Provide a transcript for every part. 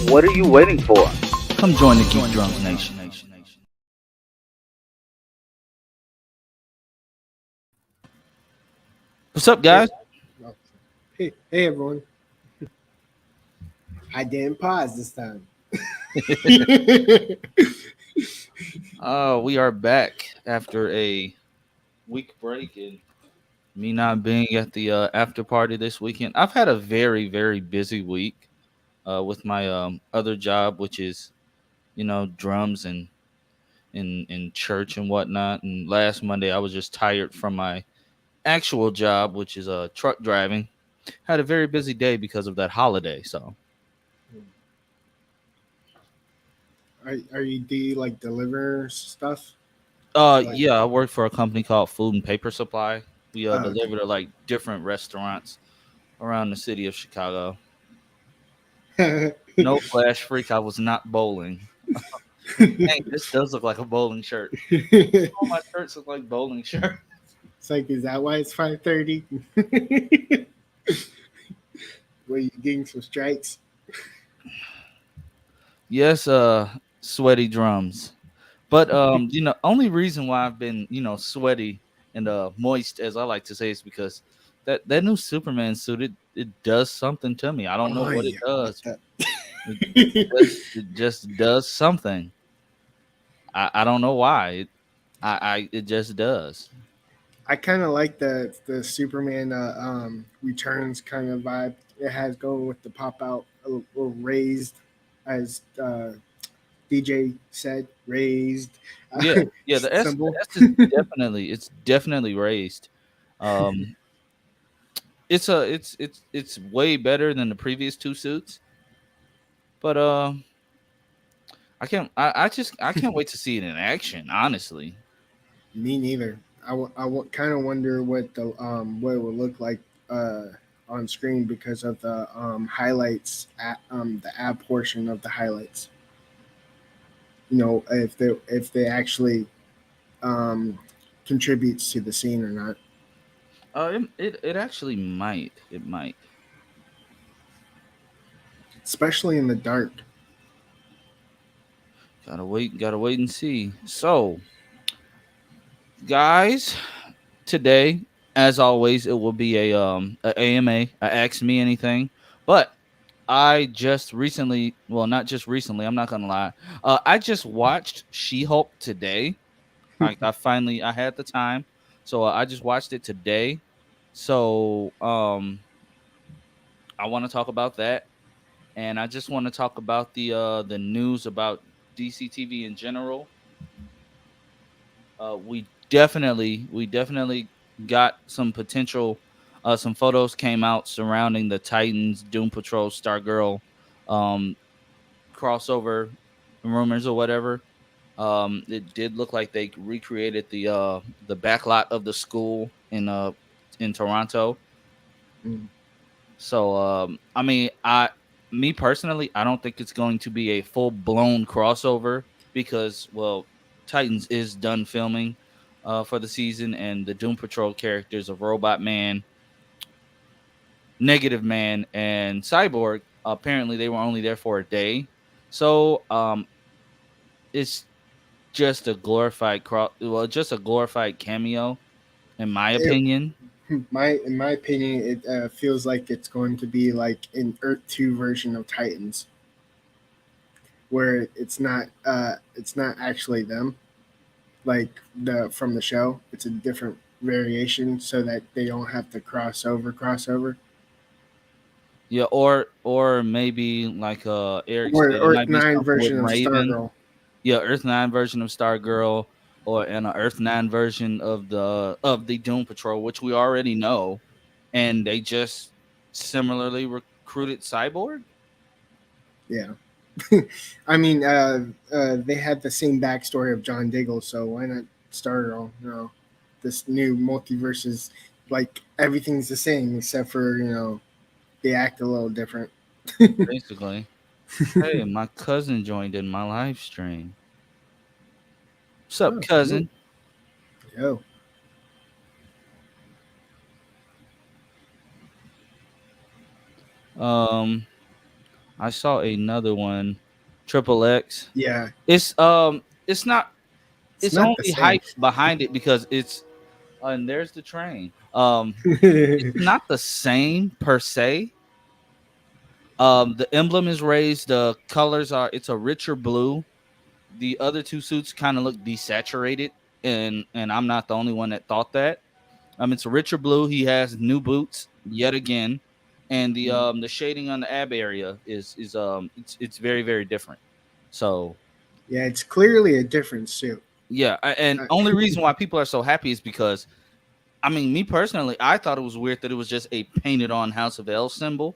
What are you waiting for? Come join the Geekdrums Nation. What's up, Hey, guys? oh, hey, everyone. I didn't pause this time. We are back after a week break and me not being at the after party this weekend. I've had a very, very busy week with my other job, which is drums and church and whatnot. And last Monday, I was just tired from my actual job, which is truck driving. Had a very busy day because of that holiday. So, Do you like deliver stuff? Like, yeah, I work for a company called Food and Paper Supply. We okay. deliver to like different restaurants around the city of Chicago. No flash freak, I was not bowling. Dang, this does look like a bowling shirt. All my shirts look like bowling shirts. It's like, is that why it's 5:30? Were you getting some strikes? Yes, sweaty drums. But only reason why I've been, sweaty and moist, as I like to say, is because that new Superman suit, it does something to me. I don't know Oh what it yeah, what does. the? It just does something. I don't know why. It just does. I kind of like the Superman returns kind of vibe it has going with the pop out a little raised, as DJ said, raised Yeah, yeah. The symbol. S is definitely raised. Um, it's way better than the previous two suits. But I can't wait to see it in action. Honestly, Me neither. Kind of wonder what it would look like uh, on screen because of the highlights at the ad portion of the highlights. If they actually um, contributes to the scene or not, it actually might. It might. especially in the dark. Gotta wait and see. So, guys, today, as always, it will be a AMA. Ask me anything, but I just recently, well, not just recently. I'm not gonna lie. I just watched She-Hulk today. I had the time, so I just watched it today. So I want to talk about that, and I just want to talk about the news about DC TV in general. We definitely got some potential. Some photos came out surrounding the Titans, Doom Patrol, Stargirl, um, crossover rumors or whatever. It did look like they recreated the backlot of the school in Toronto. Mm. So I mean, me personally, I don't think it's going to be a full blown crossover because well, Titans is done filming for the season, and the Doom Patrol characters of Robot Man, Negative Man, and Cyborg apparently they were only there for a day. So it's just a just a glorified cameo, in my It, opinion. in my opinion, it feels like it's going to be like an Earth 2 version of Titans, where it's not actually them, like the from the show. It's a different variation, so that they don't have to crossover, Yeah, or maybe like Eric or said, it might be Earth 9 something with version of Raven. Stargirl. Yeah, Earth 9 version of Stargirl, or an Earth 9 version of the Doom Patrol, which we already know, and they just similarly recruited Cyborg. Yeah, I mean, they had the same backstory of John Diggle, so why not Stargirl? This new multiverse is like everything's the same except for they act a little different. Basically. Hey, my cousin joined in my live stream. What's up, Oh, cool. cousin? Yo, Um, I saw another one, Triple X. Yeah, It's not. it's It's not the only same. hype behind it because it's. And there's the train. It's not the same per se. The emblem is raised. The colors are. It's a richer blue. The other two suits kind of look desaturated, and I'm not the only one that thought that. It's a richer blue. He has new boots yet again, and the shading on the ab area is it's very very different. So Yeah, it's clearly a different suit. yeah, and Uh, only reason why people are so happy is because me personally, I thought it was weird that it was just a painted on House of L symbol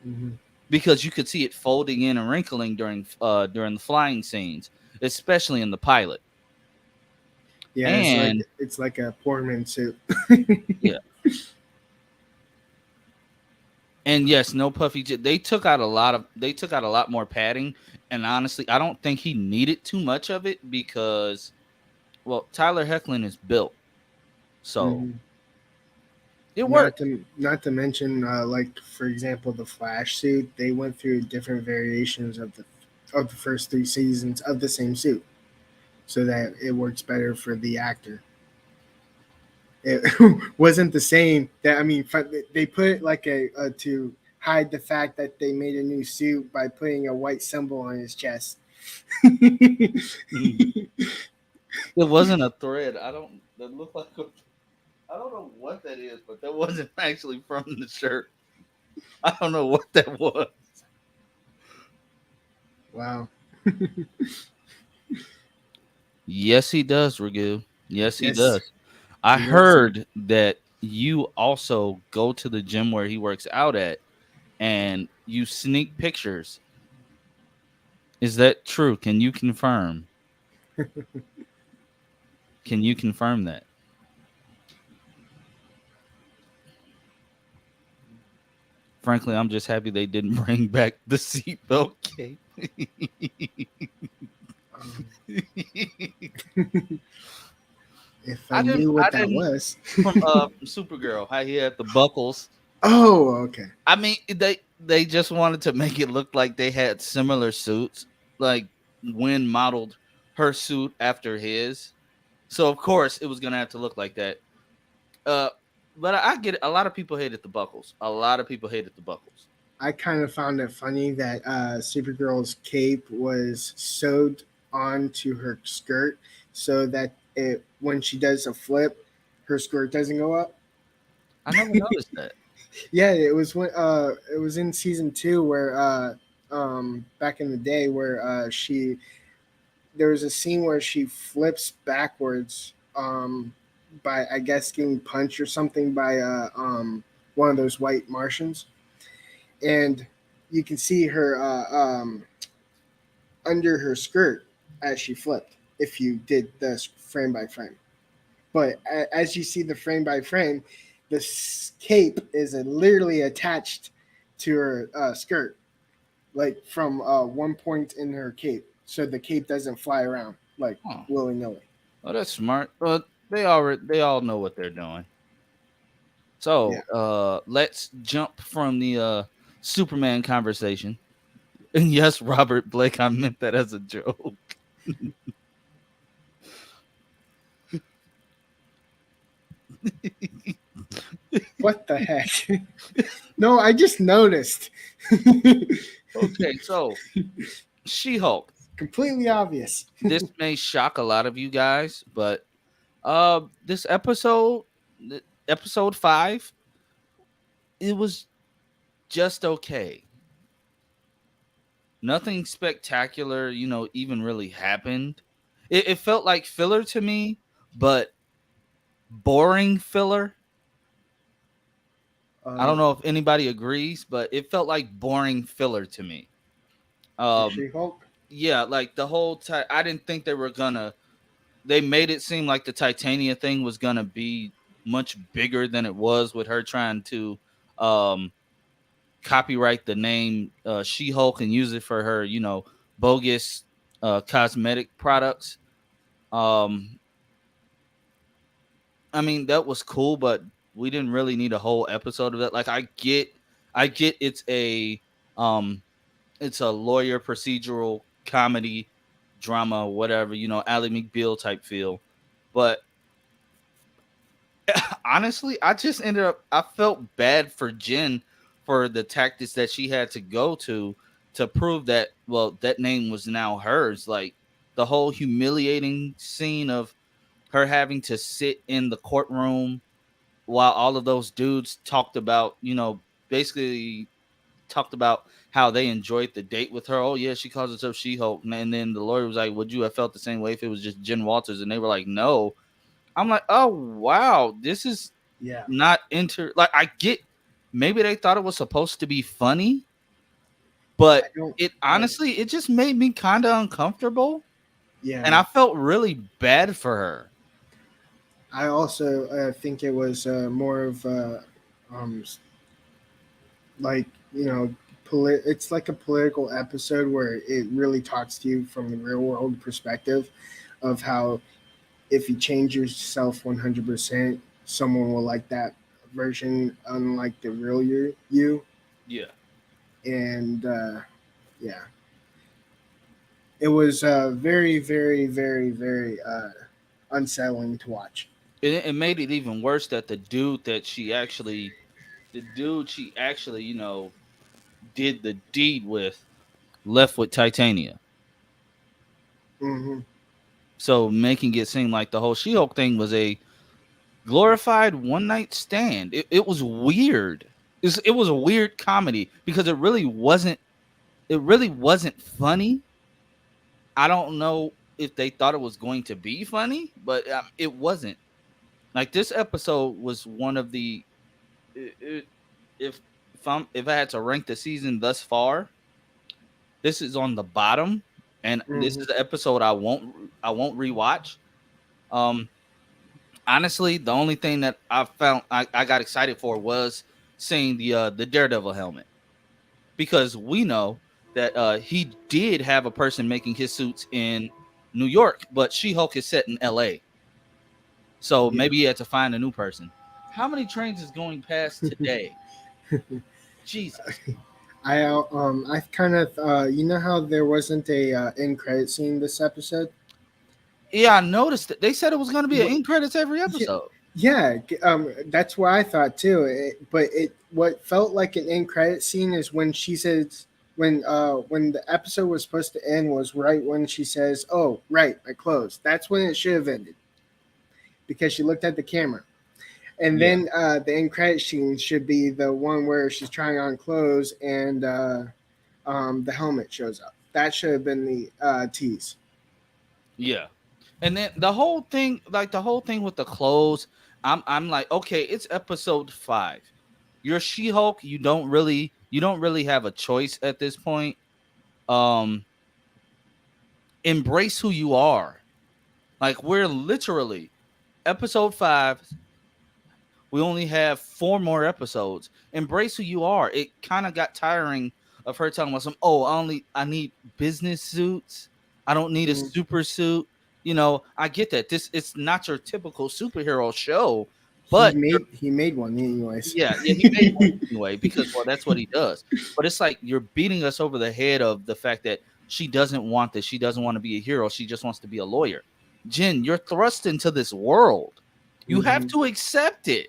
mhm. because you could see it folding in and wrinkling during the flying scenes, especially in the pilot. Yeah, And it's like a poor man suit. yeah, and yes, no puffy. They took out a lot more padding, and honestly, I don't think he needed too much of it because well, Tyler Hecklin is built, so Mhm. it worked. Not to mention, like for example, the Flash suit. They went through different variations of the first three seasons of the same suit, so that it works better for the actor. It wasn't the same. That I mean, they put like a to hide the fact that they made a new suit by putting a white symbol on his chest. It wasn't a thread. I don't. That looked like a. I don't know what that is, but that wasn't actually from the shirt. I don't know what that was. Wow. Yes, he does, Ragu. Yes, he Yes, does. I he works there. heard that you also go to the gym where he works out at and you sneak pictures. Is that true? Can you confirm? Can you confirm that? Frankly, I'm just happy they didn't bring back the seatbelt cape. Um, if I knew I what that didn't was. from Supergirl, how he had the buckles. Oh, okay. They just wanted to make it look like they had similar suits. Like Wynn modeled her suit after his. So of course it was gonna have to look like that. Uh but I get it. A lot of people hated the buckles. A lot of people hated the buckles. I kind of found it funny that Supergirl's cape was sewed onto her skirt so that when she does a flip, her skirt doesn't go up. I never noticed that. Yeah, it was in season two where back in the day where she there was a scene where she flips backwards by I guess getting punched or something by one of those white Martians, and you can see her under her skirt as she flipped if you did this frame by frame. But as you see the frame by frame, the cape is literally attached to her skirt, like from one point in her cape, so the cape doesn't fly around like Huh. willy nilly. Oh, that's smart. But they all know what they're doing. So Yeah. let's jump from the Superman conversation. And yes, Robert Blake, I meant that as a joke. What the heck? No, I just noticed. Okay, so She-Hulk. Completely obvious. This may shock a lot of you guys, but this episode 5, it was just okay. Nothing spectacular, even really happened. It felt like filler to me, but boring filler. I Uh, don't know if anybody agrees, but it felt like boring filler to me. for Um, She Hulk. yeah, like the whole time, I didn't think they were gonna. They made it seem like the Titania thing was gonna be much bigger than it was with her trying to um copyright the name She Hulk and use it for her, bogus cosmetic products. Um, that was cool, but we didn't really need a whole episode of that. Like, I get, it's um It's a lawyer procedural comedy drama, whatever, Ally McBeal type feel. But honestly, I just ended up I felt bad for Jen for the tactics that she had to go to prove that that name was now hers. Like the whole humiliating scene of her having to sit in the courtroom while all of those dudes talked about, basically talked about how they enjoyed the date with her. Oh yeah, she calls herself She-Hulk, and then the lawyer was like, "Would you have felt the same way if it was just Jen Walters?" And they were like, "No." I'm like, "Oh wow, this is Yeah, not like I get maybe they thought it was supposed to be funny, but I don't. it I honestly it just made me kind of uncomfortable, and yeah. I felt really bad for her. I also think it was more of um, like it's like a political episode where it really talks to you from the real world perspective of how if you change yourself 100%, someone will like that version, unlike the real you. Yeah. And yeah, it was very, very, very, very unsettling to watch. It made it even worse that the dude she actually, did the deed with left with Titania. Hmm. So making it seem like the whole She-Hulk thing was a glorified one night stand. It was weird. It was a weird comedy because it really wasn't. It really wasn't funny. I don't know if they thought it was going to be funny, but it wasn't. Like this episode was one of the it, if if I had to rank the season thus far, this is on the bottom, and this Hmm. is the episode I won't rewatch. Um, honestly, the only thing that I found I got excited for was seeing the Daredevil helmet because we know that he did have a person making his suits in New York, but She Hulk is set in L.A. So Yeah. maybe he had to find a new person. How many trains is going past today? Jesus. I kind of how there wasn't a end credit scene this episode. Yeah, I noticed that they said it was going to be an What? end credits every Yeah, episode. yeah. That's what I thought too. But it what felt like an end credit scene is when she says when the episode was supposed to end was right when she says, "Oh, right, I closed." That's when it should have ended because she looked at the camera. And Yeah, then the end credit scene should be the one where she's trying on clothes and the helmet shows up. That should have been the tease. yeah. And then the whole thing with the clothes, I'm like, okay, it's episode 5. You're She-Hulk, you don't really have a choice at this point. Um embrace who you are. Like we're literally episode 5. We only have 4 more episodes. Embrace who you are. It kind of got tiring of her talking about I need business suits. I don't need a Mm. super suit. I get that. It's not your typical superhero show, He but made one anyways. yeah, he made one anyway because that's what he does. But it's like you're beating us over the head of the fact that she doesn't want this. She doesn't want to be a hero. She just wants to be a lawyer. Jen, you're thrust into this world. You have Hmm. to accept it.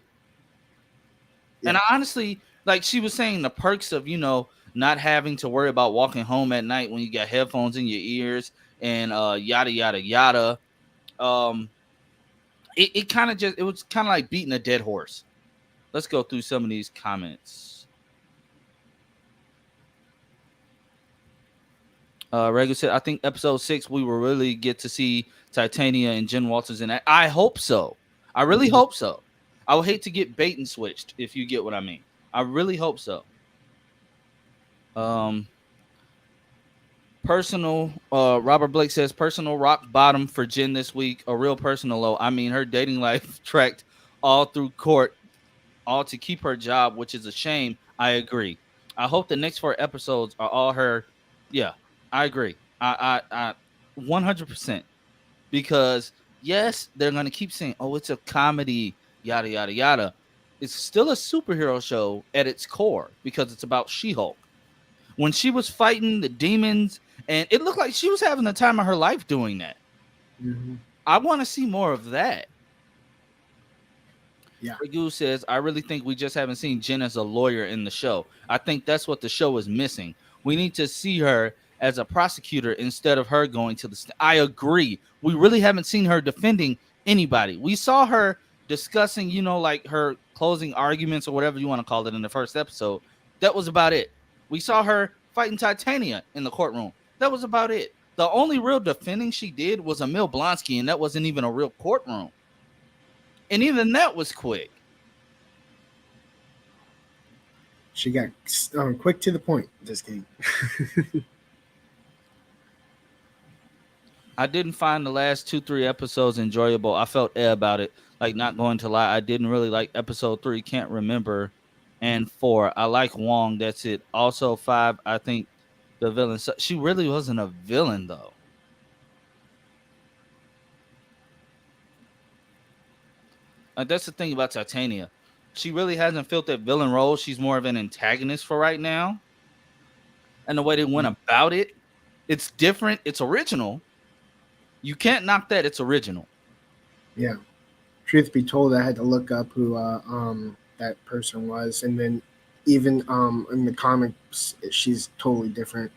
And Yeah. I honestly, like she was saying, the perks of not having to worry about walking home at night when you got headphones in your ears and yada yada yada. Um, it kind of just it was kind of like beating a dead horse. Let's go through some of these comments. Regular said, I think episode 6 we will really get to see Titania and Jen Walters in that. I hope so. I really Hmm. hope so. I would hate to get bait and switched if you get what I mean. I really hope so. Um, Personal, Robert Blake says personal rock bottom for Jen this week. A real personal low. I mean, her dating life tracked all through court, all to keep her job, which is a shame. I agree. I hope the next 4 episodes are all her. Yeah, I agree. I 100% because yes, they're gonna keep saying, "Oh, it's a comedy," yada yada yada. It's still a superhero show at its core because it's about She-Hulk. when she was fighting the demons, and it looked like she was having the time of her life doing that. Hmm. I want to see more of that. Yeah. Ragu says, I really think we just haven't seen Jen as a lawyer in the show. I think that's what the show is missing. We need to see her as a prosecutor instead of her going to the. I agree. We really haven't seen her defending anybody. We saw her discussing, like her closing arguments or whatever you want to call it in the first episode. That was about it. We saw her fighting Titania in the courtroom. That was about it. The only real defending she did was Emil Blonsky, and that wasn't even a real courtroom. And even that was quick. She got quick to the point. Just kidding. I didn't find the last 2, 3 episodes enjoyable. I felt about it. Like, not going to lie, I didn't really like episode 3. Can't remember, and 4. I like Wong. That's it. Also 5. I think the villain. She really wasn't a villain though. Like, that's the thing about Titania. She really hasn't filled that villain role. She's more of an antagonist for right now. And the way they went about it, it's different. It's original. You can't knock that. It's original. Yeah. Truth be told, I had to look up who that person was, and then even in the comics, she's totally different.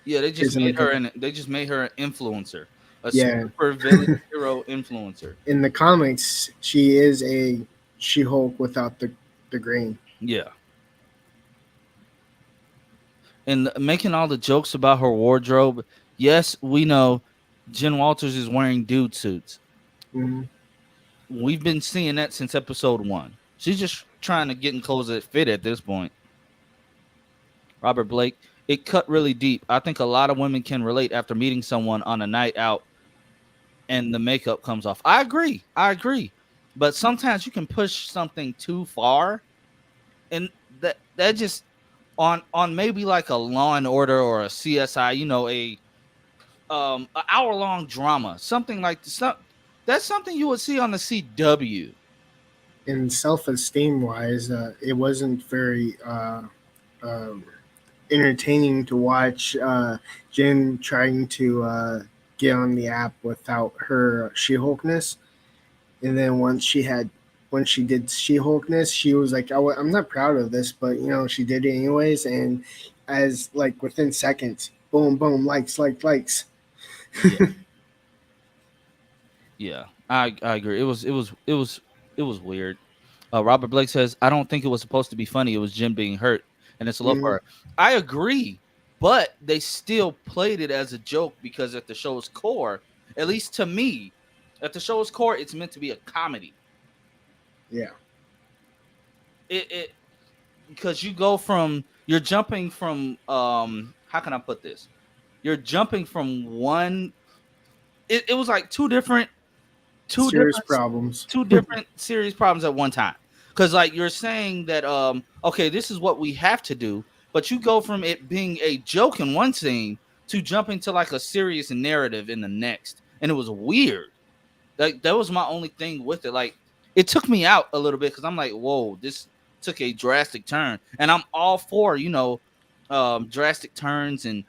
Yeah, they She just isn't a made her good. an they just made her an influencer, a Yeah. super villain hero influencer. In the comics, she is a She-Hulk without the grain. Yeah, and making all the jokes about her wardrobe. Yes, we know Jen Walters is wearing dude suits. Mm-hmm. We've been seeing that since episode 1. She's just trying to get in clothes that fit at this point. Robert Blake, it cut really deep. I think a lot of women can relate after meeting someone on a night out and the makeup comes off. I agree. I agree. But sometimes you can push something too far, and that just on maybe like a Law and Order or a CSI, a hour long drama, something like this. That's something you would see on the CW. In self-esteem wise, it wasn't very um, entertaining to watch Jen trying to get on the app without her She-Hulkness. And then when she did She-Hulkness, she was like, I'm not proud of this, but she did it anyways. And as like within seconds, boom, boom, likes. Yeah, yeah, I agree. It was weird. Robert Blake says, I don't think it was supposed to be funny. It was Jim being hurt, and it's a love for Mm, her. I agree, but they still played it as a joke because at the show's core, at least to me, at the show's core, it's meant to be a comedy. yeah, It because you're jumping from how can I put this? You're jumping from one. It was like two serious different problems. two different serious problems at one time. Because like you're saying that okay, this is what we have to do, but you go from it being a joke in one scene to jumping to like a serious narrative in the next, and it was weird. Like that was my only thing with it. Like it took me out a little bit because I'm like, whoa, this took a drastic turn, and I'm all for drastic turns and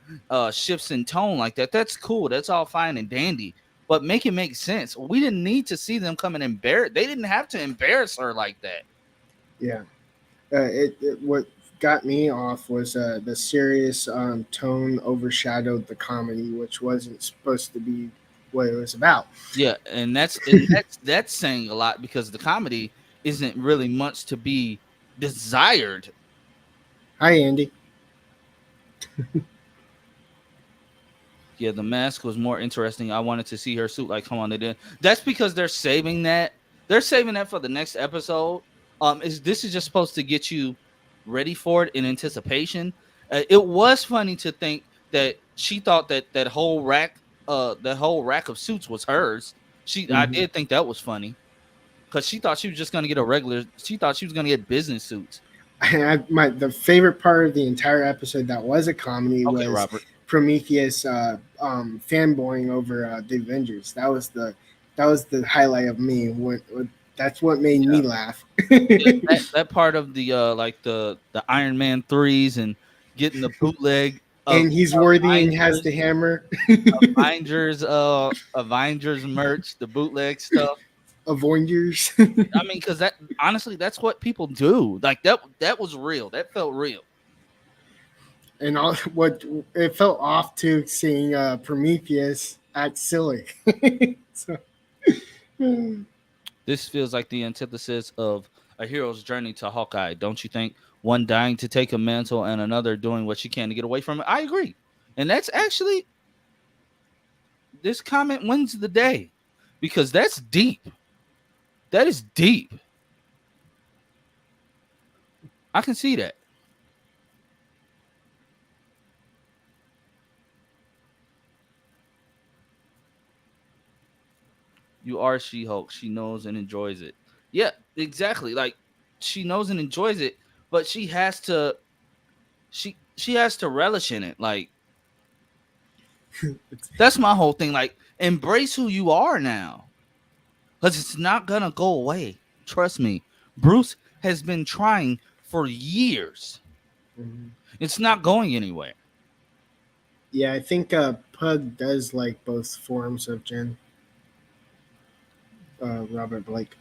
shifts in tone like that. That's cool. That's all fine and dandy. But make it make sense. We didn't need to see them come and embarrass. They didn't have to embarrass her like that. Yeah, what got me off was the serious tone overshadowed the comedy, which wasn't supposed to be what it was about. Yeah, and that's saying a lot because the comedy isn't really much to be desired. Hi, Andy. Yeah, the mask was more interesting. I wanted to see her suit. Like, come on, they did. That's because they're saving that. They're saving that for the next episode. Is this is just supposed to get you ready for it in anticipation? It was funny to think that she thought that whole rack of suits was hers. I Hmm. did think that was funny because she thought she was just gonna get a regular. She thought she was gonna get business suits. The favorite part of the entire episode that was a comedy Okay, was Robert. Prometheus fanboying over the Avengers. That was the highlight of me. That's what made me laugh. Yeah, that part of the like the Iron Man 3s and getting the bootleg of And he's worthy and has the Avengers, hammer. Avengers merch, the bootleg stuff. Avengers. I mean, because that honestly, that's what people do. Like that was real. That felt real. And all what it felt off to seeing Prometheus act silly. So, This feels like the antithesis of a hero's journey to Hawkeye, don't you think? One dying to take a mantle and another doing what she can to get away from it. I agree. And that's actually this comment wins the day because that's deep. That is deep. I can see that. You are She-Hulk. She knows and enjoys it. Yeah, exactly. Like she knows and enjoys it, but she has to relish in it. Like that's my whole thing. Like embrace who you are now. Because it's not gonna go away. Trust me. Bruce has been trying for years. It's not going anywhere. yeah, I think Pug does like both forms of Jen. Robert Blake.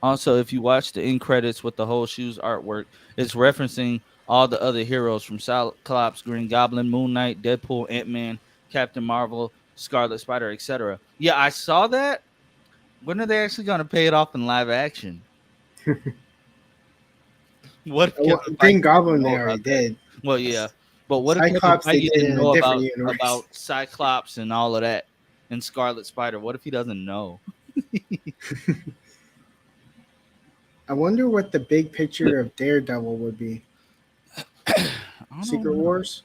Also, if you watch the end credits with the whole shoes artwork, it's referencing all the other heroes from Cyclops, Green Goblin, Moon Knight, Deadpool, Ant Man, Captain Marvel, Scarlet Spider, etc. Yeah, I saw that. When are they actually going to pay it off in live action? What if Well, Kevin Feige Green didn't Goblin know they about already that? did. Well, yeah, but what if Kevin Cyclops they Feige did didn't in a know different about universe. Cyclops and all of that and Scarlet Spider? What if he doesn't know? I wonder what the big picture of Daredevil would be. I don't Secret know. Wars?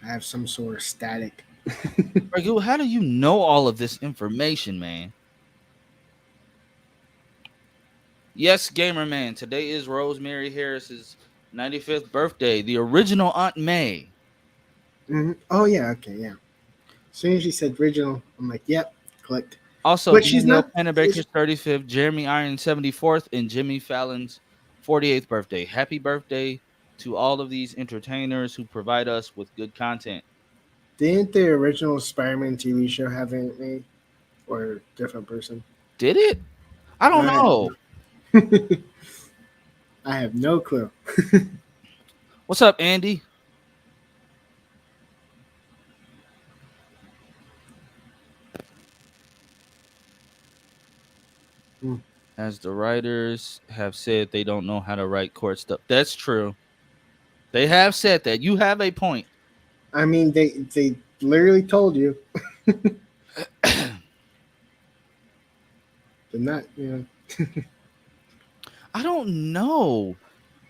I have some sort of static. Like, how do you know all of this information, man? Yes, gamer man. Today is Rosemary Harris's 95th birthday. The original Aunt May. Oh yeah, okay, yeah. As soon as you said original, I'm like, yep, clicked. Also, But she's Danielle not. Pennebaker's 35th, Jeremy Irons' 74th, and Jimmy Fallon's 48th birthday. Happy birthday to all of these entertainers who provide us with good content. Didn't the original Spider-Man TV show have Aunt May or a different person? Did it? I don't I know. I have no clue. What's up, Andy? Hmm. As the writers have said, they don't know how to write court stuff. That's true. They have said that. You have a point. I mean, they literally told you. They're not, I don't know,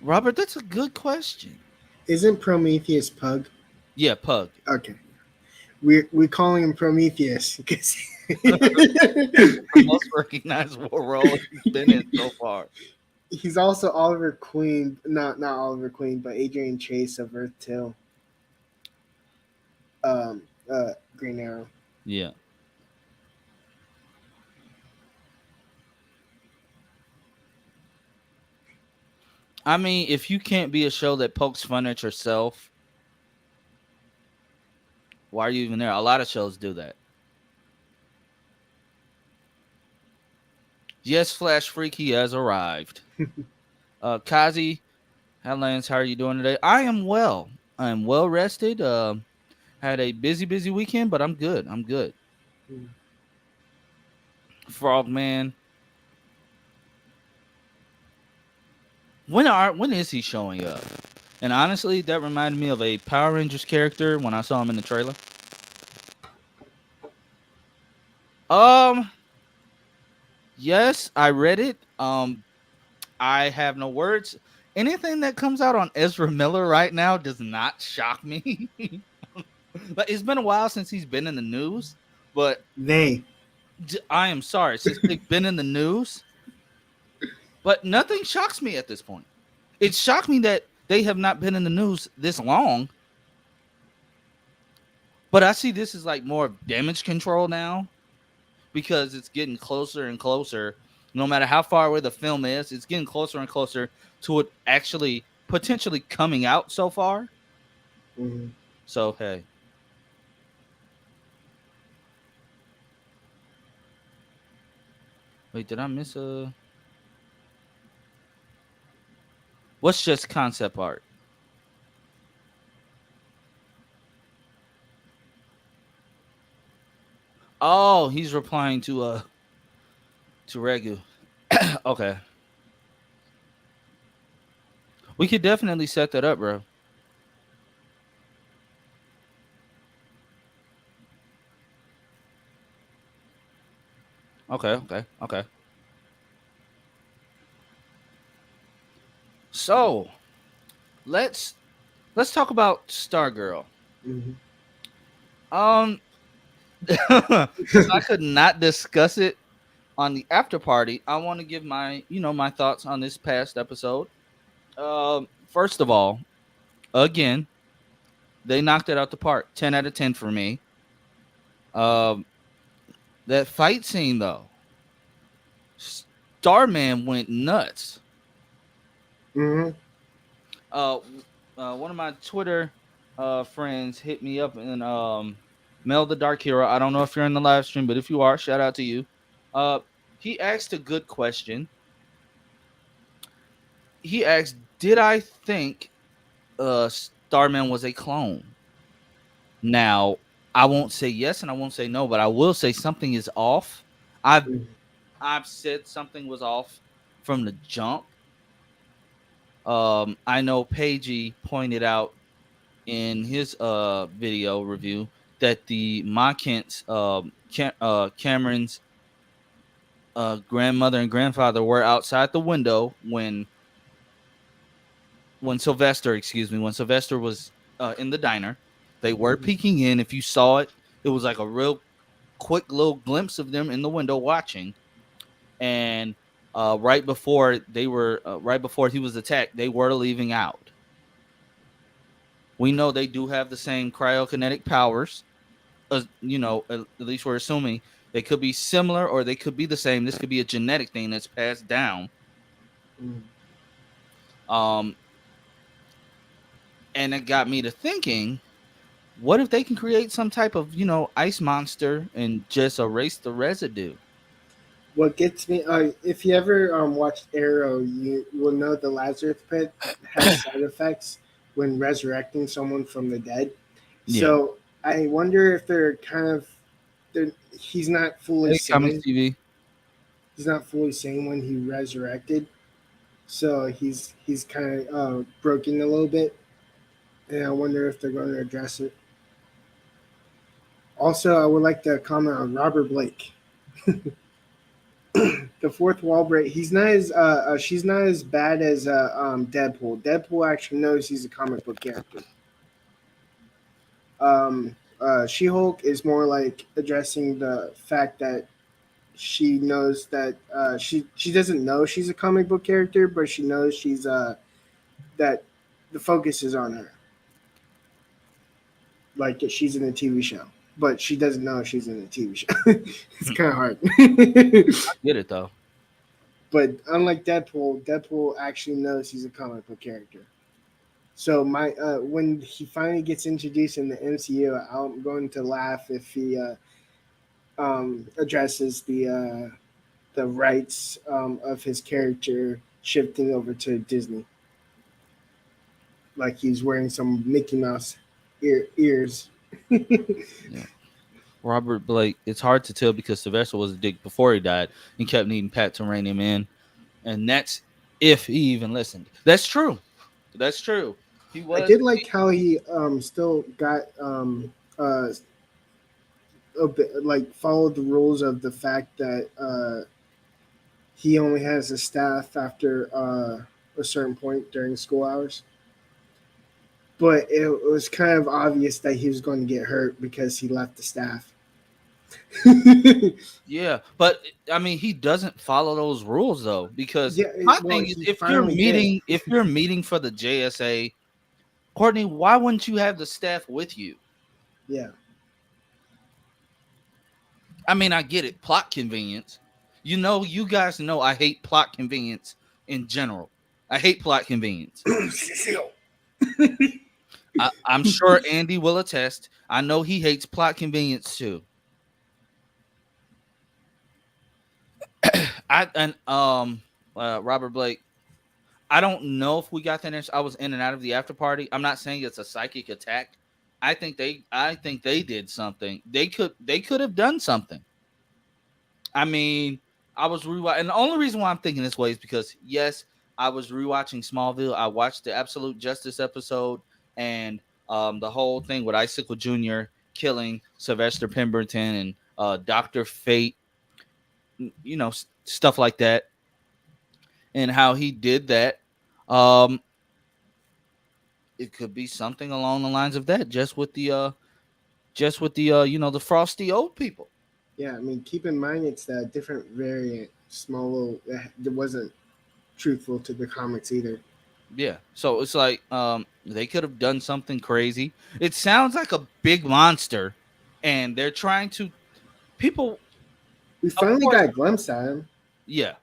Robert. That's a good question. Isn't Prometheus Pug? Yeah, Pug. Okay, we're calling him Prometheus because The most recognizable role he's been in so far. he's also Oliver Queen, not Oliver Queen, but Adrian Chase of Earth 2. Um, Green Arrow. Yeah. I mean, if you can't be a show that pokes fun at yourself, why are you even there? A lot of shows do that. Yes, Flash Freaky has arrived. Kazi, Headlands, how are you doing today? I am well. I am well rested. Had a busy weekend, but I'm good. I'm good. Frogman. When is he showing up? And honestly, that reminded me of a Power Rangers character when I saw him in the trailer. Um, yes, I read it. I have no words. Anything that comes out on Ezra Miller right now does not shock me. But it's been a while since he's been in the news, but They. I am sorry since they've been in the news, but nothing shocks me at this point. It shocked me that they have not been in the news this long, but I see this as like more of damage control now. because it's getting closer and closer. No matter how far away the film is, it's getting closer and closer to it actually potentially coming out so far. Mm-hmm. So hey, wait, did I miss a? What's just concept art? Oh, he's replying to Regu. Okay, we could definitely set that up, bro. Okay, okay, okay. So let's let's talk about Stargirl. Mm-hmm. Um, since I could not discuss it on the after party, I want to give my my thoughts on this past episode. First of all, again, they knocked it out the park. 10 out of 10 for me. Um, that fight scene though, Starman went nuts. Mm-hmm. Uh, One of my Twitter friends hit me up and Mel the Dark Hero. I don't know if you're in the live stream, but if you are, shout out to you. Uh, he asked a good question. He asked, "Did I think Starman was a clone?" Now, I won't say yes and I won't say no, but I will say something is off. I've I've said something was off from the jump. I know Pagey pointed out in his video review that the Makins, Cameron's grandmother and grandfather were outside the window when Sylvester, excuse me, when Sylvester was in the diner. They were Mm-hmm. peeking in. If you saw it, it was like a real quick little glimpse of them in the window watching. And right before he was attacked, they were leaving out. We know they do have the same cryokinetic powers. At least we're assuming they could be similar or they could be the same. This could be a genetic thing that's passed down. Mm-hmm. Um, and it got me to thinking, what if they can create some type of, ice monster and just erase the residue? What gets me, if you ever watched Arrow, you will know the Lazarus pit has side effects when resurrecting someone from the dead. Yeah. So I wonder if he's not fully Hey, Comics sane. TV. He's not fully sane when he resurrected. So he's kind of broken a little bit, and I wonder if they're going to address it. Also, I would like to comment on Robert Blake. The fourth wall break. He's not as she's not as bad as Deadpool. Deadpool actually knows he's a comic book character. She Hulk is more like addressing the fact that she knows that she doesn't know she's a comic book character, but she knows she's that the focus is on her, like that she's in a TV show, but she doesn't know she's in a TV show. It's kind of hard. I get it though. But unlike Deadpool, Deadpool actually knows he's a comic book character. So my when he finally gets introduced in the MCU, I'm going to laugh if he addresses the rights of his character shifting over to Disney, like he's wearing some Mickey Mouse ears. Yeah. Robert Blake, it's hard to tell because Sylvester was a dick before he died and kept needing Pat to rein him in. And that's if he even listened. That's true. That's true. He I was. did like how he still got a bit, like followed the rules of the fact that he only has a staff after a certain point during school hours. But it was kind of obvious that he was going to get hurt because he left the staff. Yeah, but I mean, he doesn't follow those rules though. Because Yeah, my well, thing is, he finally did. if you're meeting for the JSA, Courtney, why wouldn't you have the staff with you? Yeah, I mean, I get it, plot convenience. You know, you guys know I hate plot convenience in general. I hate plot convenience. Cecile. I'm sure Andy will attest. I know he hates plot convenience too. I and Robert Blake. I don't know if we got that answer. I was in and out of the after party. I'm not saying it's a psychic attack. I think they did something. They could have done something. I mean, I was rewatching, and the only reason why I'm thinking this way is because yes, I was rewatching Smallville. I watched the Absolute Justice episode and the whole thing with Icicle Jr. killing Sylvester Pemberton and Doctor Fate, stuff like that, and how he did that. Um, it could be something along the lines of that, just with the the frosty old people. Yeah, I mean, keep in mind it's a different variant. Small little. It wasn't truthful to the comics either. Yeah. So it's like they could have done something crazy. It sounds like a big monster and they're trying to people We of finally course got a glimpse at him. yeah.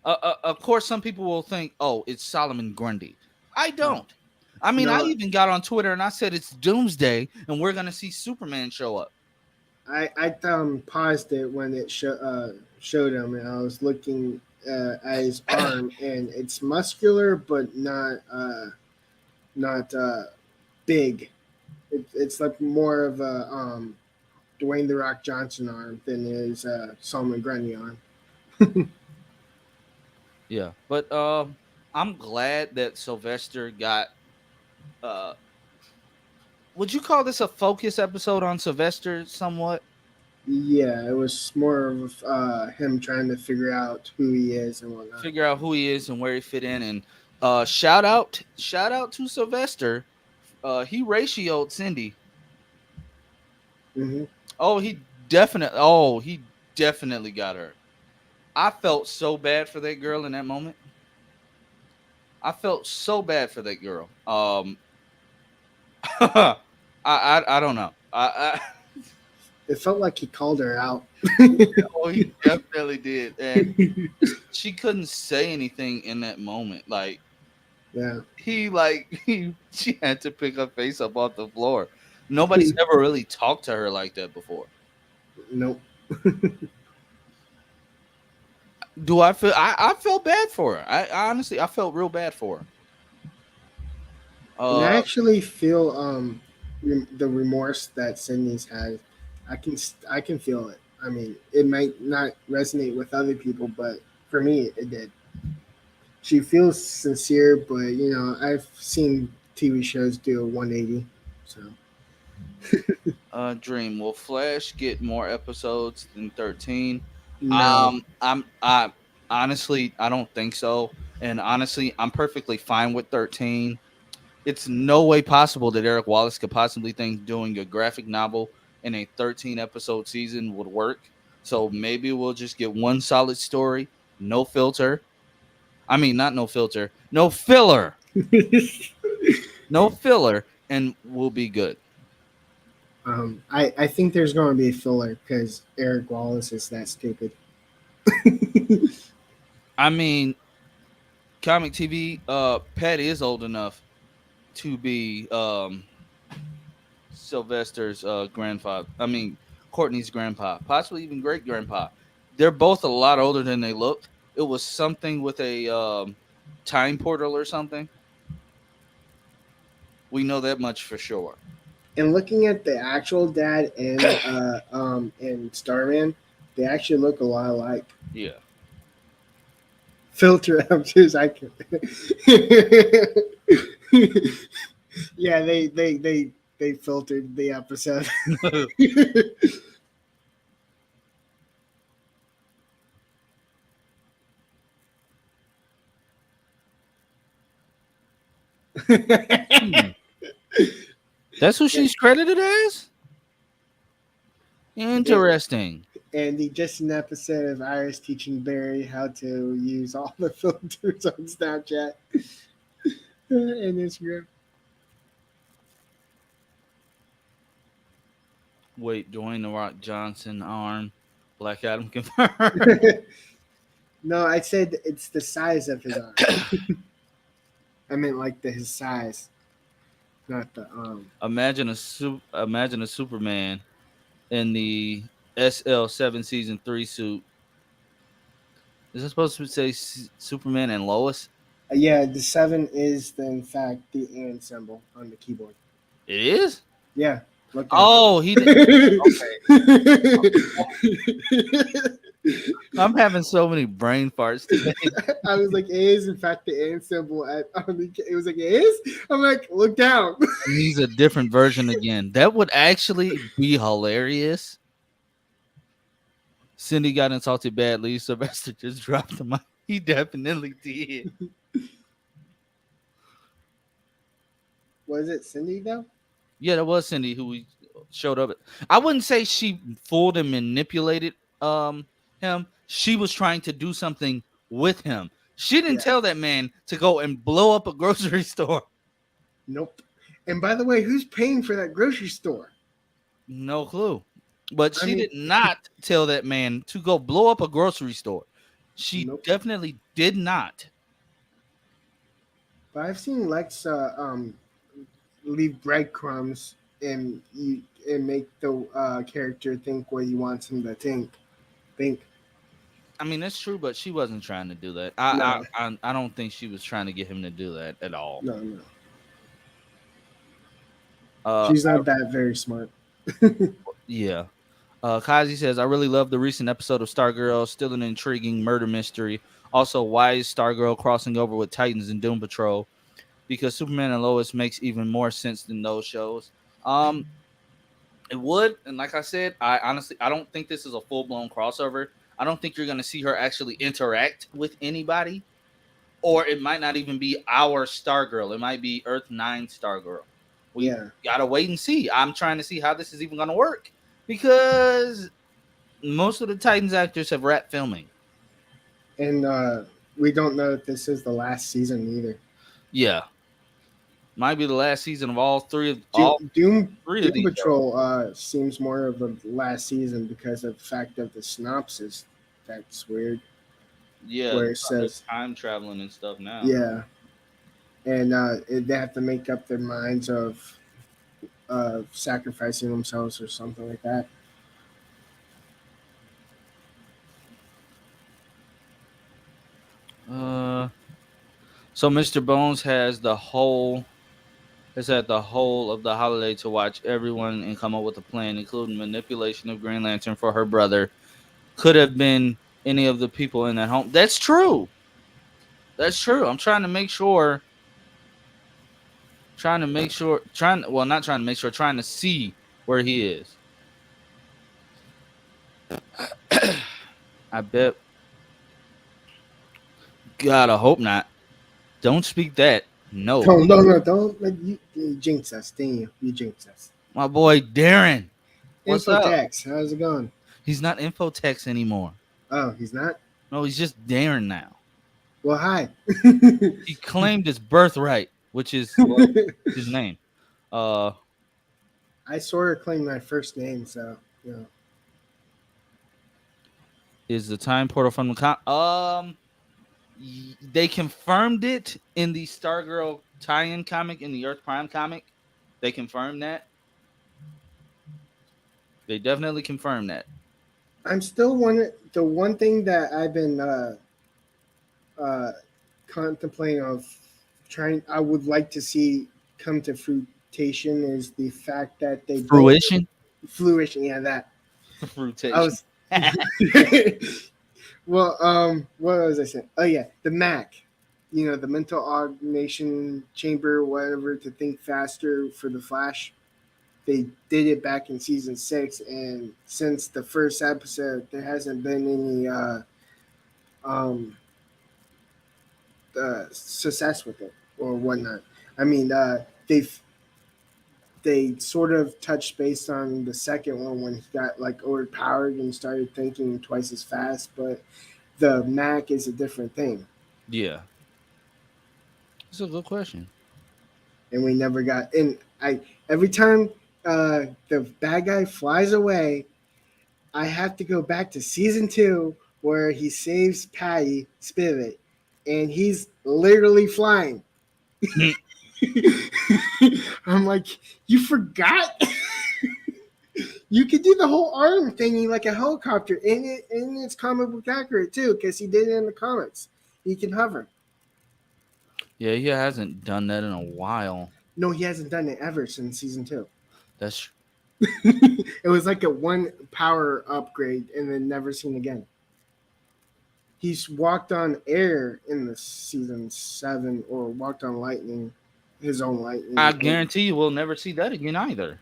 Of course some people will think, "Oh, it's Solomon Grundy." I No, don't. I mean, I no, even got on Twitter and I said it's Doomsday and we're going to see Superman show up. I paused it when it showed him, and I was looking at his arm, and it's muscular but not big. It's like more of a Dwayne the Rock Johnson arm than is Solomon Grundy arm. Yeah. But I'm glad that Sylvester got uh would you call this a focus episode on Sylvester somewhat? Yeah, it was more of him trying to figure out who he is and whatnot. Figure out who he is and where he fit in. And shout out to Sylvester. He ratioed Cindy. Hmm. Oh, he definitely got her. I felt so bad for that girl in that moment. I felt so bad for that girl. I don't know. It felt like he called her out. Oh, he definitely did, and she couldn't say anything in that moment. Like Yeah. she had to pick her face up off the floor. Nobody's ever really talked to her like that before. Nope. Do I feel I felt bad for her. I honestly I felt real bad for her. And I Uh actually feel the remorse that Sydney's had. I can feel it. I mean, it might not resonate with other people, but for me, it did. She feels sincere, but I've seen TV shows do a 180. So Dream, will Flash get more episodes than 13? no, I honestly I don't think so. And honestly, I'm perfectly fine with 13. It's no way possible that Eric Wallace could possibly think doing a graphic novel in a 13 episode season would work. So maybe we'll just get one solid story, no filter. I mean, not no filter, no filler, no filler, and we'll be good. I think there's going to be a filler because Eric Wallace is that stupid. I mean, comic TV, Pat is old enough to be Sylvester's grandfather. I mean, Courtney's grandpa, possibly even great grandpa. They're both a lot older than they look. It was something with a time portal or something. We know that much for sure. And looking at the actual dad and Starman, they actually look a lot alike. Yeah. Filter up too. I can. Yeah, they filtered the episode. Hmm. That's who she's credited as? Yeah, Interesting. and the just an episode of Iris teaching Barry how to use all the filters on Snapchat and Instagram. Wait, Dwayne the Rock Johnson arm. Black Adam confirmed. No, I said it's the size of his arm. I meant like his size, not the Imagine a Superman in the SL7 season 3 suit. Is it supposed to say Superman and Lois? Yeah, the seven is the, in fact the and symbol on the keyboard. It is. Yeah, look at Oh, he did. Okay. it. I'm having so many brain farts today. I was like, it is in fact the and symbol at on the. It was like it is. I'm like, look down. And he's a different version again. That would actually be hilarious. Cindy got insulted badly. Sylvester just dropped the mic. He definitely did. Was it Cindy though? Yeah, that was Cindy who we showed up. I wouldn't say she fooled and manipulated him. She was trying to do something with him. She didn't Yeah. tell that man to go and blow up a grocery store. Nope. And by the way, who's paying for that grocery store? No clue. But I she mean, did not tell that man to go blow up a grocery store. She nope. definitely did not. But I've seen Lex leave breadcrumbs and make the character think what he wants him to think. I mean, that's true, but she wasn't trying to do that. No, I don't think she was trying to get him to do that at all. no. Uh, She's not that very smart. yeah. Kazi says, I really love the recent episode of Stargirl. Still an intriguing murder mystery. Also, why is Stargirl crossing over with Titans and Doom Patrol? Because Superman and Lois makes even more sense than those shows. Um, it would, and like I said, I don't think this is a full blown crossover. I don't think you're gonna see her actually interact with anybody, or it might not even be our Stargirl. It might be Earth 9 Stargirl. We Yeah, gotta wait and see. I'm trying to see how this is even gonna work because most of the Titans actors have wrapped filming. and we don't know if this is the last season either. Yeah, might be the last season of Doom all Doom, three of Doom these shows. Patrol seems more of a last season because of the fact of the synopsis. That's weird. Yeah, Where it they're says, time traveling and stuff now. yeah, and they have to make up their minds of sacrificing themselves or something like that. Uh, so Mr. Bones has had the whole of the holiday to watch everyone and come up with a plan, including manipulation of Green Lantern for her brother. Could have been any of the people in that home. That's true. That's true. I'm trying to make sure. Trying to make sure. Trying. Well, not trying to make sure. Trying to see where he is. I bet. God, I hope not. Don't speak that. No, Don't like you jinx us, dang you jinx us. my boy Darren. What's up? Infotex, how's it going? He's not Infotex anymore. Oh, he's not. No, he's just Darren now. Well, hi. He claimed his birthright, which is well, his name. Uh, I sort of claim my first name, so you know. is the time portal from the they confirmed it in the Stargirl tie-in comic in the Earth Prime comic. They confirmed that. They definitely confirmed that. I'm still one. The one thing that I've been uh, contemplating of trying, I would like to see come to fruition is the fact that they both Fruition. fruition. Yeah, that I Fruitation. was. Well, what was I saying? Oh yeah, the Mac. You know, the mental augmentation chamber, whatever, to think faster for the Flash. They did it back in season 6, and since the first episode, there hasn't been any um, success with it or whatnot. I mean, they sort of touched based on the second one when he got like overpowered and started thinking twice as fast, but the Mac is a different thing, Yeah, it's a good question. and we never got. And I every time The bad guy flies away. I have to go back to season 2 where he saves Patty Spirit, and he's literally flying. I'm like, you forgot? You could do the whole arm thingy like a helicopter, and it's comic book accurate too, because he did it in the comics. He can hover. Yeah, he hasn't done that in a while. No, he hasn't done it ever since season 2. That's It was like a one power upgrade and then never seen again. He's walked on air in the season 7, or walked on lightning, his own I lightning. guarantee you we'll never see that again either.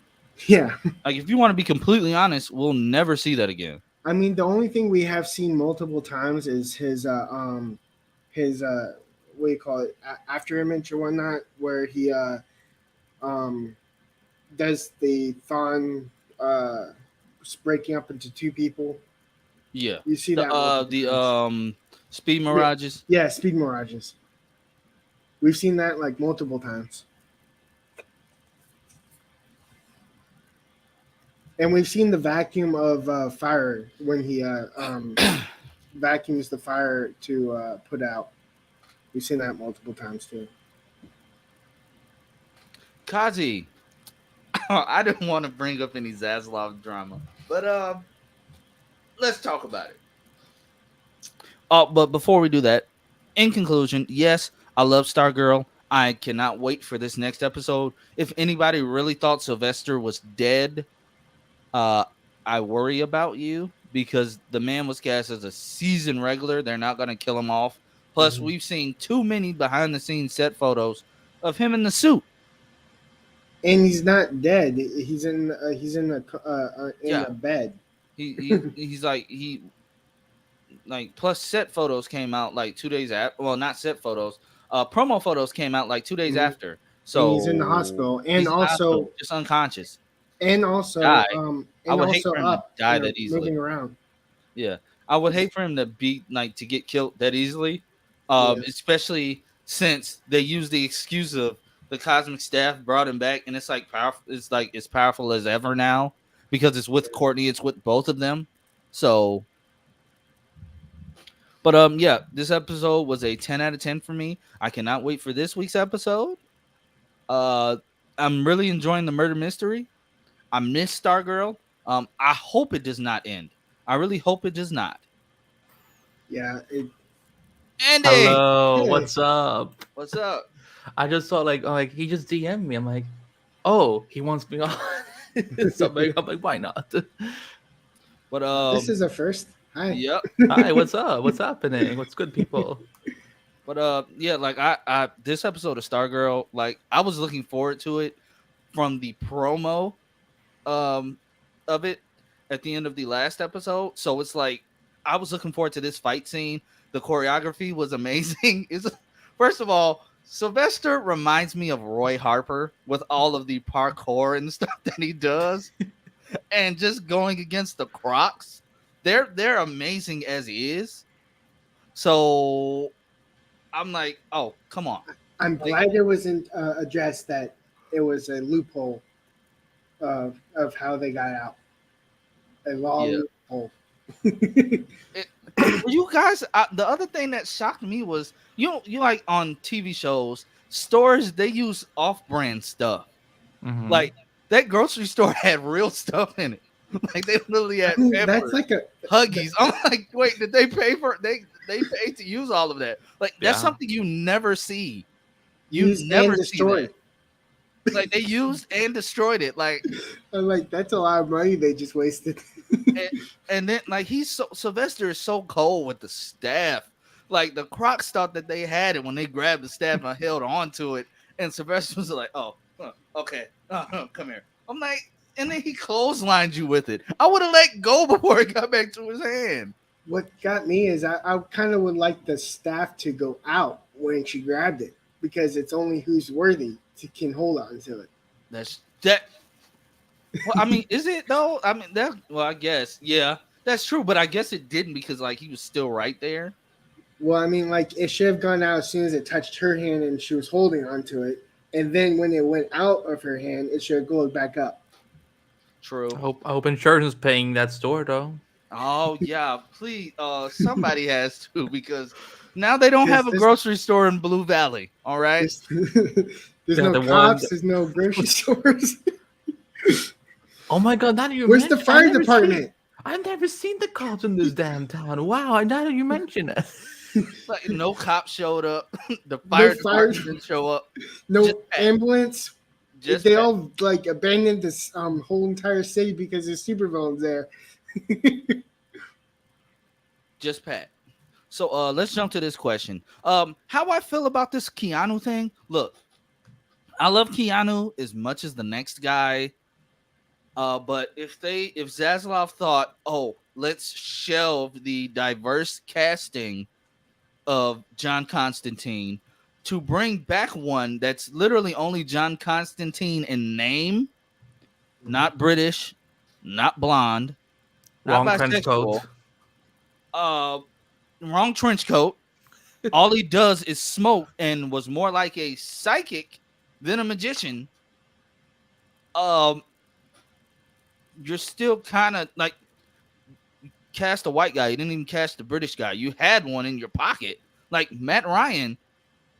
Yeah, Like if you want to be completely honest, we'll never see that again. I mean the only thing we have seen multiple times is his what do you call it, after image or whatnot, where he um does the Thon breaking up into two people. Yeah. You see The that multiple times. speed Yeah, mirages. yeah, speed mirages. We've seen that like multiple times, and we've seen the vacuum of fire when he vacuums the fire to put out. We've seen that multiple times too. Kazi, I didn't want to bring up any Zaslav drama, but let's talk about it. But before we do that, in conclusion, yes, I love Stargirl. I cannot wait for this next episode. If anybody really thought Sylvester was dead, uh, I worry about you because the man was cast as a season regular. They're not going to kill him off. Plus, Mm-hmm. we've seen too many behind the scenes set photos of him in the suit. And he's not dead. He's in Yeah, the bed. he's like like plus set photos came out like 2 days after. Well, not set photos. Promo photos came out like 2 days Hmm. after. And he's in the So hospital, he's in the hospital, just unconscious. also Die. I would hate for him to up, die that easily. moving around. Yeah, I would hate for him to be like to get killed that easily. Yeah, Especially since they use the excuse of the cosmic staff brought him back, and it's like powerful. It's like as powerful as ever now because it's with Courtney. It's with both of them. So but yeah, this episode was a 10 out of 10 for me. I cannot wait for this week's episode. Uh I'm really enjoying the murder mystery. I miss Stargirl. I hope it does not end. I really hope it does not. yeah. Andy, Hello, Hey, what's up? what's up? I just saw like he just DM'd me. I'm like, oh, he wants me on. So I'm like, why not? But this is a first. Hi. yep. Hi, what's up? What's happening? What's good, people? But yeah, like I this episode of Stargirl, like I was looking forward to it from the promo um of it at the end of the last episode. So it's like I was looking forward to this fight scene. The choreography was amazing. Is first of all, Sylvester reminds me of Roy Harper with all of the parkour and stuff that he does, and just going against the Crocs. They're amazing as is. So I'm like, oh come on, I'm like glad it wasn't addressed that it was a loophole of how they got out. A law yeah. loophole. It, you guys, the other thing that shocked me was you like on TV shows, stores they use off-brand stuff. Mm-hmm. Like that grocery store had real stuff in it. Like they literally I had mean, that's Pampers, like Huggies. I'm like, wait, did they pay for they paid to use all of that? Like that's Yeah. something you never see. You used and never see that. destroyed. Like they used and destroyed it. Like I'm like, that's a lot of money they just wasted. and, and then like Sylvester is so cold with the staff. Like the Crocs thought that they had it when they grabbed the staff and held on to it, and Sylvester was like, "Oh, okay, come here." I'm like, and then he clotheslined you with it. I would have let go before it got back to his hand. What got me is I kind of would like the staff to go out when she grabbed it, because it's only who's worthy can hold on to it. That's that. Well, I mean, is it though? I mean, that. Well, I guess, yeah, that's true. But I guess it didn't because like he was still right there. Well, I mean, like it should have gone out as soon as it touched her hand and she was holding on to it, and then when it went out of her hand, it should have gone back up. True. I hope insurance is paying that store though. Oh yeah, please. Somebody has to because now they don't Because have a grocery store in Blue Valley. All right. there's, there's Yeah, no the one. cops. There's no grocery stores. Oh my god! Now that you Where's the mention, fire department? I've never seen the cops in this damn town. Wow! Now that you mention it. Like no cop showed up. The No fire fire. department didn't show up. Just No Pat. ambulance. Just They Pat. all like abandoned this whole entire city because there's supervillains there. Just Pat. So let's jump to this question. How I feel about this Keanu thing? Look, I love Keanu as much as the next guy. But if Zaslav thought, oh, let's shelve the diverse casting of John Constantine to bring back one that's literally only John Constantine in name, not British, not blonde, not Wrong trench bisexual, coat. wrong trench coat. All he does is smoke and was more like a psychic than a magician. Um, you're still kind of like cast a white guy. You didn't even cast the British guy. You had one in your pocket. Like Matt Ryan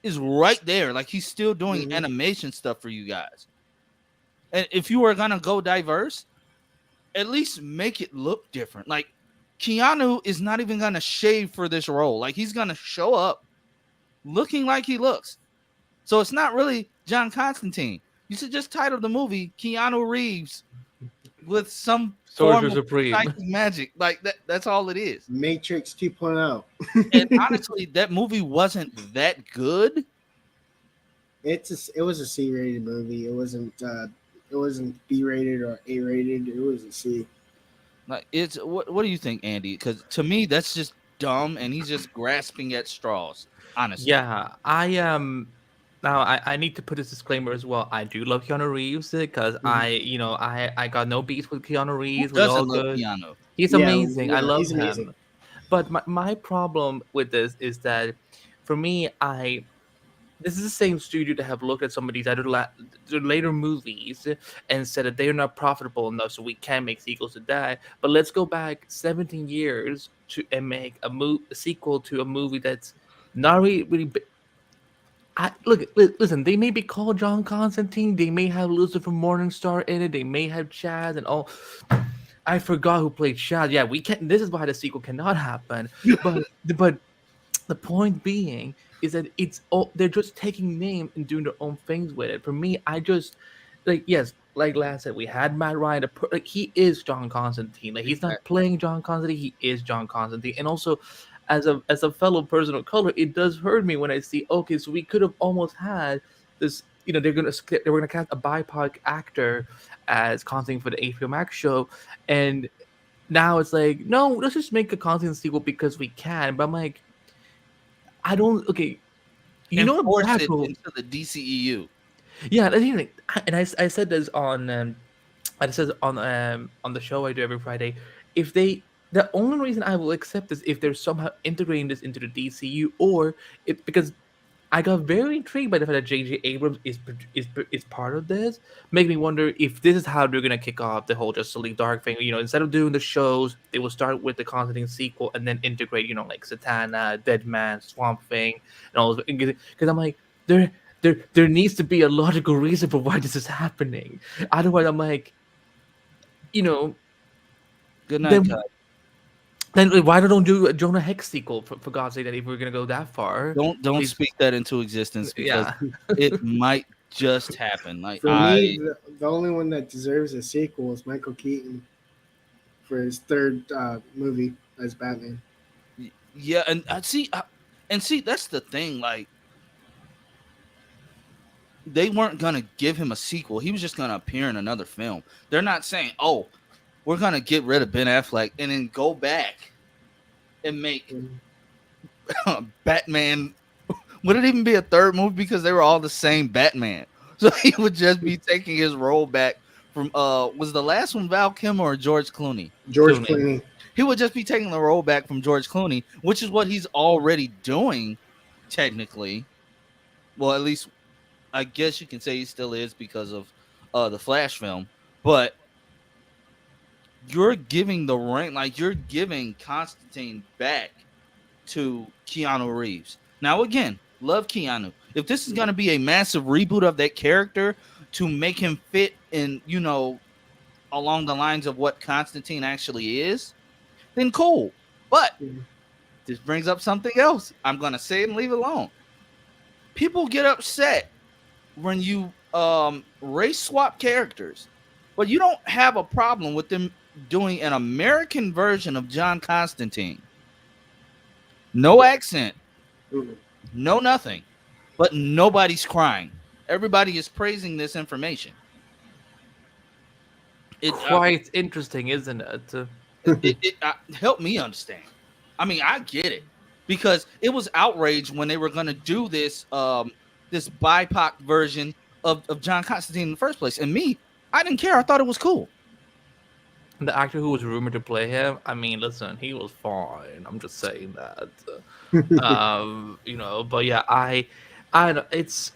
is right there. Like he's still doing animation stuff for you guys. And if you were gonna go diverse, at least make it look different. Like Keanu is not even gonna shave for this role. Like he's gonna show up looking like he looks. So it's not really John Constantine. You should just title the movie Keanu Reeves with some form Sorcerer of Supreme. psychic magic. Like that's all it is. Matrix 2.0. And honestly, that movie wasn't that good. It was a C-rated movie. It wasn't B-rated or A-rated. It was a C. Like it's what do you think, Andy? Because to me, that's just dumb, and he's just grasping at straws. Honestly, Yeah, now I need to put this disclaimer as well. I do love Keanu Reeves because I got no beats with Keanu who Reeves. We all doesn't love good. Keanu? He's Yeah, amazing. I love he's amazing. him. But my problem with this is that for me, this is the same studio that have looked at some of these other the later movies and said that they're not profitable enough, so we can't make sequels to that. But let's go back 17 years and make a sequel to a movie that's not really. Listen. They may be called John Constantine. They may have Lucifer Morningstar in it. They may have Chaz and all. I forgot who played Chaz. Yeah, we can't. This is why the sequel cannot happen. But the point being is that it's all they're just taking name and doing their own things with it. For me, I just yes, like last said, we had Matt Ryan. He is John Constantine. Like he's not playing John Constantine. He is John Constantine. And also, as a fellow person of color, it does hurt me when I see okay, so we could have almost had this. They were gonna cast a BIPOC actor as Constantine for the HBO Max show, and now it's like no, let's just make a Constantine sequel because we can. But I'm like. I don't. Okay, Force Black it Hole. into the DCEU. Yeah, and I said this on I said on the show I do every Friday. If the only reason I will accept this if they're somehow integrating this into the DCU or it because I got very intrigued by the fact that J.J. Abrams is part of this. Make me wonder if this is how they're gonna kick off the whole Justice League Dark thing. Instead of doing the shows, they will start with the Constantine sequel and then integrate, like Satana, Deadman, Swamp Thing, and all those. Because I'm like, there needs to be a logical reason for why this is happening. Otherwise, I'm like, Good night, then Kai. then why don't do a Jonah Hex sequel for God's sake? That if we're gonna go that far, Don't please- speak that into existence because it might just happen. Like For me, the only one that deserves a sequel is Michael Keaton for his third movie as Batman. yeah, and see, that's the thing. Like they weren't gonna give him a sequel. He was just gonna appear in another film. They're not saying, "Oh, we're gonna get rid of Ben Affleck and then go back and make Batman." Would it even be a third movie because they were all the same Batman? So he would just be taking his role back from was the last one Val Kilmer or George Clooney? George Clooney. He would just be taking the role back from George Clooney, which is what he's already doing, technically. Well, at least I guess you can say he still is because of the Flash film. But you're giving the ring, like you're giving Constantine back to Keanu Reeves. Now, again, love Keanu. If this is going to be a massive reboot of that character to make him fit in, along the lines of what Constantine actually is, then cool. But Mhm. this brings up something else. I'm going to say it and leave it alone. People get upset when you race swap characters, but you don't have a problem with them doing an American version of John Constantine. No accent, Mhm. no nothing, but nobody's crying. Everybody is praising this information. It Quite interesting, isn't it? help me understand. I mean, I get it because it was outrage when they were going to do this BIPOC version of John Constantine in the first place, and me, I didn't care. I thought it was cool. The actor who was rumored to play him, I mean, listen, he was fine. I'm just saying that. But yeah, I don't.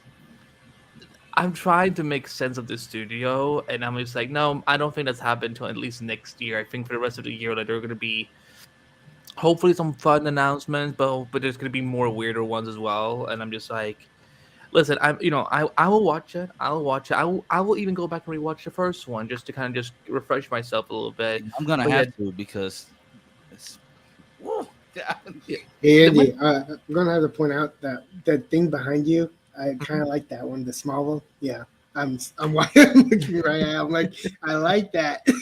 I'm trying to make sense of the studio, and I'm just like, no, I don't think that's happened until at least next year. I think for the rest of the year, like there are gonna be hopefully some fun announcements, but there's gonna be more weirder ones as well. And I'm just like, listen, I will watch it. I'll watch it. I will even go back and rewatch the first one just to kind of just refresh myself a little bit. I'm gonna But yeah, have to because it's. Woo. yeah Hey the, Andy, I'm gonna have to point out that that thing behind you. I kind of like that one, the Smallville. Yeah, I'm I'm looking right at. It, I'm like, I like that. Do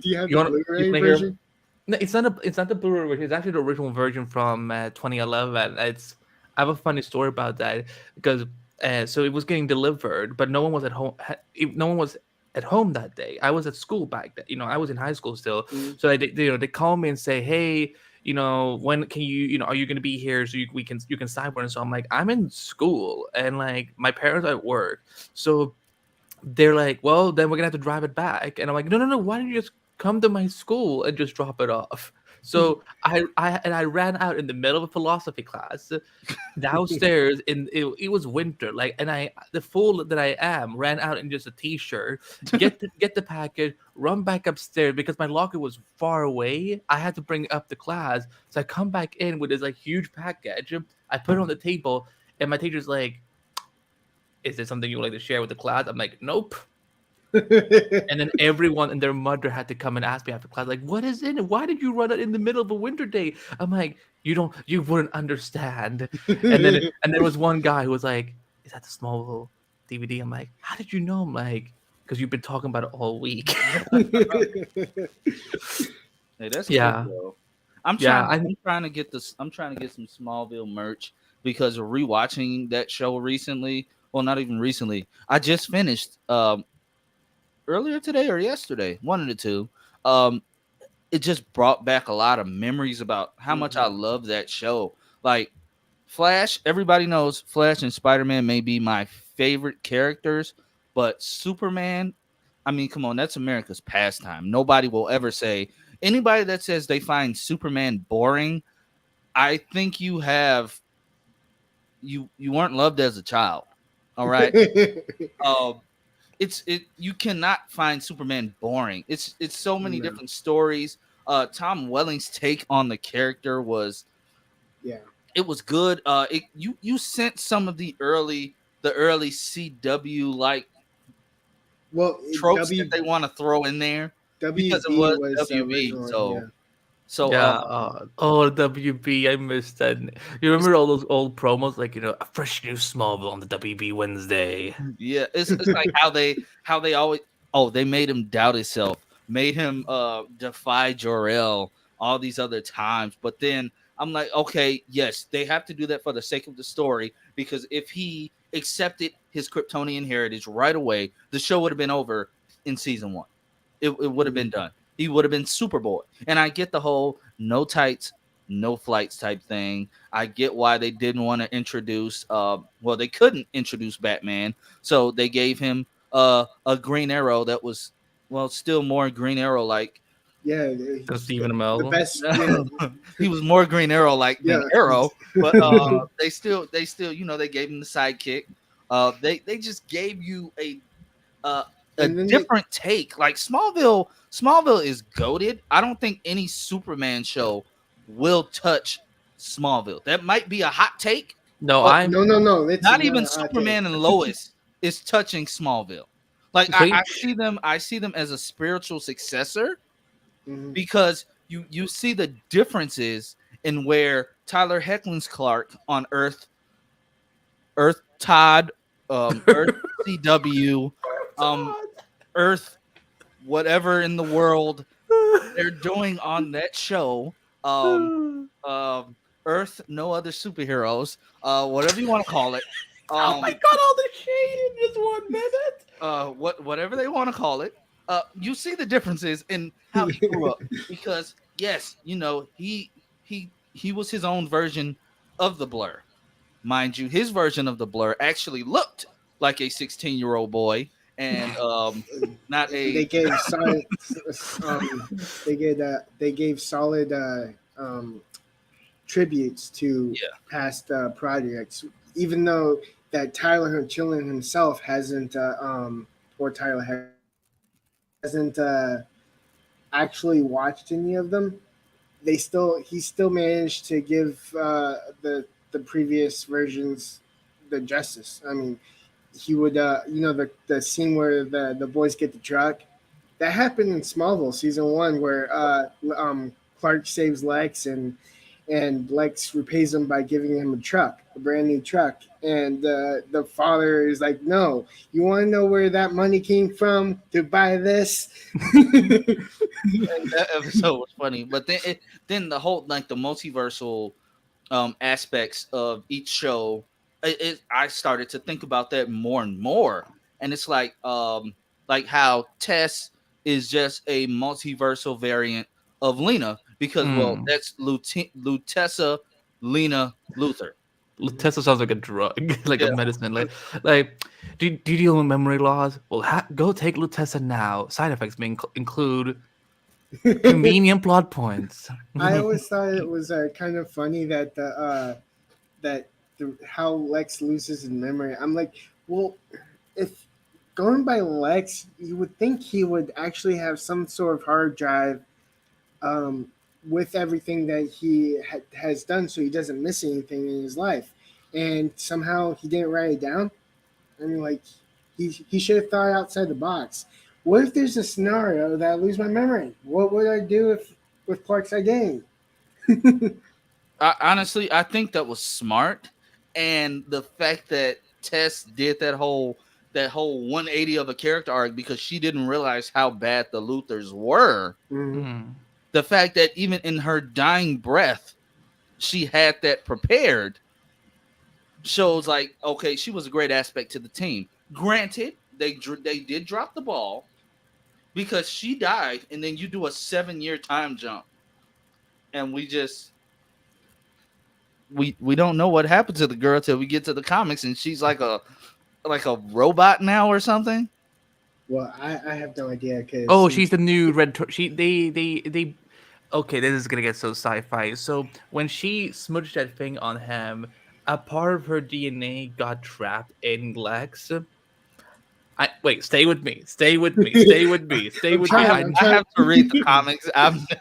you have you the want you Blu-ray want to hear? version? No, it's not the Blu-ray version. It's actually the original version from 2011. I have a funny story about that because so it was getting delivered, but no one was at home. No one was at home that day. I was at school back then. I was in high school still. Mm. So they call me and say, hey, when can are you going to be here so you can sign for it? And so I'm like, I'm in school and like my parents are at work. So they're like, well, then we're gonna have to drive it back. And I'm like, no, no, no. Why don't you just come to my school and just drop it off? So I ran out in the middle of a philosophy class downstairs it was winter like and I the fool that I am ran out in just a t-shirt get the package run back upstairs because my locker was far away. I had to bring it up to class, so I come back in with this like huge package. I put it on the table and my teacher's like, is there something you would like to share with the class? I'm like, nope. And then everyone and their mother had to come and ask me after class, like, what is in it? Why did you run it in the middle of a winter day? I'm like, you wouldn't understand. And there was one guy who was like, is that the Smallville DVD? I'm like, how did you know? I'm like, because you've been talking about it all week. Hey, that's cool, Yeah, bro. I'm yeah, trying. I'm trying to get this. I'm trying to get some Smallville merch because of rewatching that show recently. Well, not even recently. I just finished earlier today or yesterday, one of the two. Um, it just brought back a lot of memories about how much I Mhm. love that show. Like Flash, everybody knows Flash and Spider-Man may be my favorite characters, but Superman, I mean, come on, that's America's pastime. Nobody will ever say anybody that says they find Superman boring, I think you weren't loved as a child. All right. Um it you cannot find Superman boring. It's so many No. different stories. Tom Welling's take on the character was Yeah. it was good. You sent some of the early CW like Well, tropes that they want to throw in there because it WB was was the WB. original one. So Yeah. so yeah. Oh, WB, I missed that. You remember all those old promos, like a fresh new Smallville on the WB Wednesday. yeah, it's like how they always they made him doubt himself, made him defy Jor-El all these other times. But then I'm like, okay, yes, they have to do that for the sake of the story because if he accepted his Kryptonian heritage right away, the show would have been over in season one. It would have been done. He would have been Superboy. And I get the whole no tights, no flights type thing. I get why they didn't want to introduce well, they couldn't introduce Batman, so they gave him a Green Arrow that was well still more Green Arrow like. Yeah. So Stephen The Amell. best. Yeah. He was more Green Arrow like than Yeah. Arrow, but they still they gave him the sidekick. They just gave you a a And then they different take. Like Smallville is goated. I don't think any Superman show will touch Smallville. That might be a hot take, No, but I'm no, it's not not even a hot take. Superman and Lois is touching Smallville. Like see. I see them as a spiritual successor Mhm. because you see the differences in where Tyler Hoechlin's Clark on Earth Todd, Earth CW, um, Earth whatever in the world they're doing on that show. Um, Earth, no other superheroes, whatever you want to call it. Oh my Um, god, all the shade in just 1 minute. whatever they want to call it. You see the differences in how he grew up because yes, you know he was his own version of the Blur, mind you. His version of the Blur actually looked like a 16-year-old boy and not And they a gave solid, they gave solid tributes to yeah. past projects, even though that Tyler Chillen himself hasn't, or Tyler hasn't actually watched any of them. He still managed to give the previous versions the justice. I mean, he would the scene where the boys get the truck that happened in Smallville season 1 where Clark saves Lex and Lex repays him by giving him a brand new truck. And the father is like, "No, you want to know where that money came from to buy this?" That episode was funny, but then the whole like the multiversal aspects of each show, I started to think about that more and more, and it's like how Tess is just a multiversal variant of Lena because well Mm. that's Lutessa Lena Luthor. Tesla sounds like a drug, like a Yeah. medicine. Like, do you deal with memory loss? Well, go take Lutessa now. Side effects may include convenient plot points. I always thought it was kind of funny that how Lex loses his memory. I'm like, well, if going by Lex, you would think he would actually have some sort of hard drive um, with everything that he has done, so he doesn't miss anything in his life. And somehow he didn't write it down. I mean, like he should have thought outside the box. What if there's a scenario that I lose my memory? What would I do if with Clark's identity? Honestly, I think that was smart, and the fact that Tess did that whole 180 of a character arc because she didn't realize how bad the Luthers were. Mhm. Mm. The fact that even in her dying breath, she had that prepared shows like okay, she was a great aspect to the team. Granted, they did drop the ball because she died, and then you do a 7-year time jump, and we don't know what happened to the girl till we get to the comics, and she's like a robot now or something. Well, I have no idea Oh, because she's the new red. She they. Okay, this is gonna get so sci-fi. So when she smudged that thing on him, a part of her DNA got trapped in Lex. I wait. Stay with me. Stay with me. Stay with me. Stay I'm with me. trying. I I'm I trying. have to read the comics.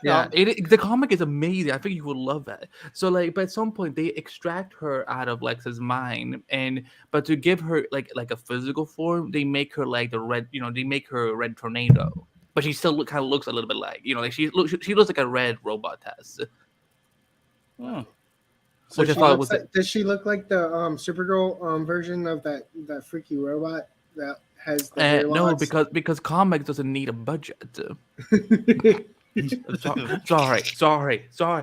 Yeah, the comic is amazing. I think you would love that. So like, but at some point they extract her out of Lex's mind, and but to give her like a physical form, they make her like the red. They make her a red tornado, but she still kind of looks a little bit like like she looks like a red robot test, Hmm. So which I she thought looks was like. Does she look like the Supergirl version of that freaky robot that has the hair no locks? because comics doesn't need a budget. Sorry. Uh,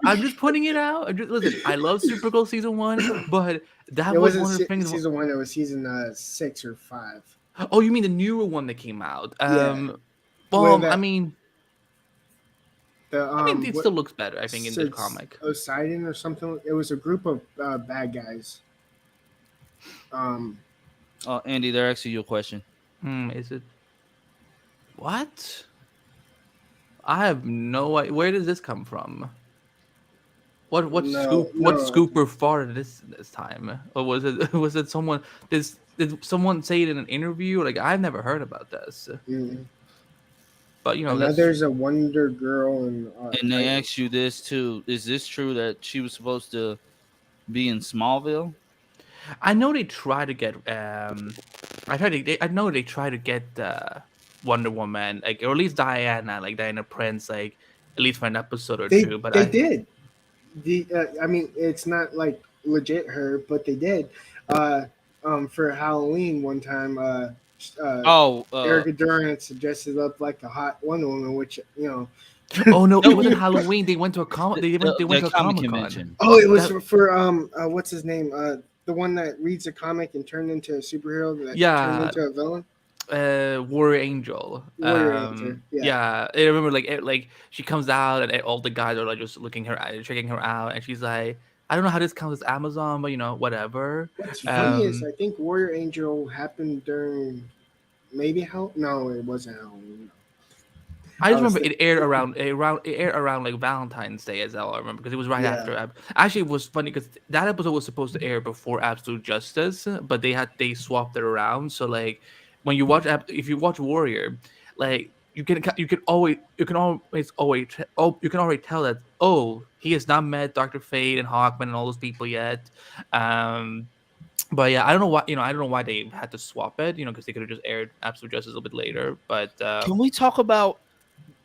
I'm just putting it out. Listen. I love Supergirl season 1, but It that was wasn't one of the things. season 1. It was season 6 or 5. Oh, you mean the newer one that came out? Yeah, where Well, I that mean, the it what still looks better. I think in the it's comic. Poseidon or something. It was a group of bad guys. Um, Andy, they're asking you a question. Is it what? I have no idea. Where does this come from? No, What no, scooper farted this time? Or was it was it someone did someone say it in an interview? Like I've never heard about this. mm. But you I know, know that's there's a Wonder Girl in And they asked Titans. you this too: is this true that she was supposed to be in Smallville? I know they try to get I know they try to get Wonder Woman, like, or at least Diana, like Diana Prince, like at least for an episode or two. But They I did. I mean, it's not like legit her, but they did. Uh, for Halloween one time, uh, Oh, Erica Durance dressed up like a hot Wonder Woman, which oh no, it that wasn't was Halloween. They went to a they went the to a comic Comic Con. convention. Oh, it was That for what's his name? The one that reads a comic and turned into a superhero that turned yeah, into a villain. Warrior Angel. Warrior Angel. Yeah. Yeah, I remember like she comes out and all the guys are like just looking her checking her out, and she's like, I don't know how this counts as Amazon, but you know whatever. What's funny is Um, I think Warrior Angel happened during maybe how no, it wasn't Halloween. I I just was remember thinking, it aired around like Valentine's Day as well. I remember because it was right yeah, after. Actually, it was funny because that episode was supposed to air before Absolute Justice, but they swapped it around. So like when you watch if you watch Warrior, like you can always you can already tell that he has not met Doctor Fate and Hawkman and all those people yet. Um, but yeah, I don't know why I don't know why they had to swap it. Because they could have just aired Absolute Justice a little bit later. But Can we talk about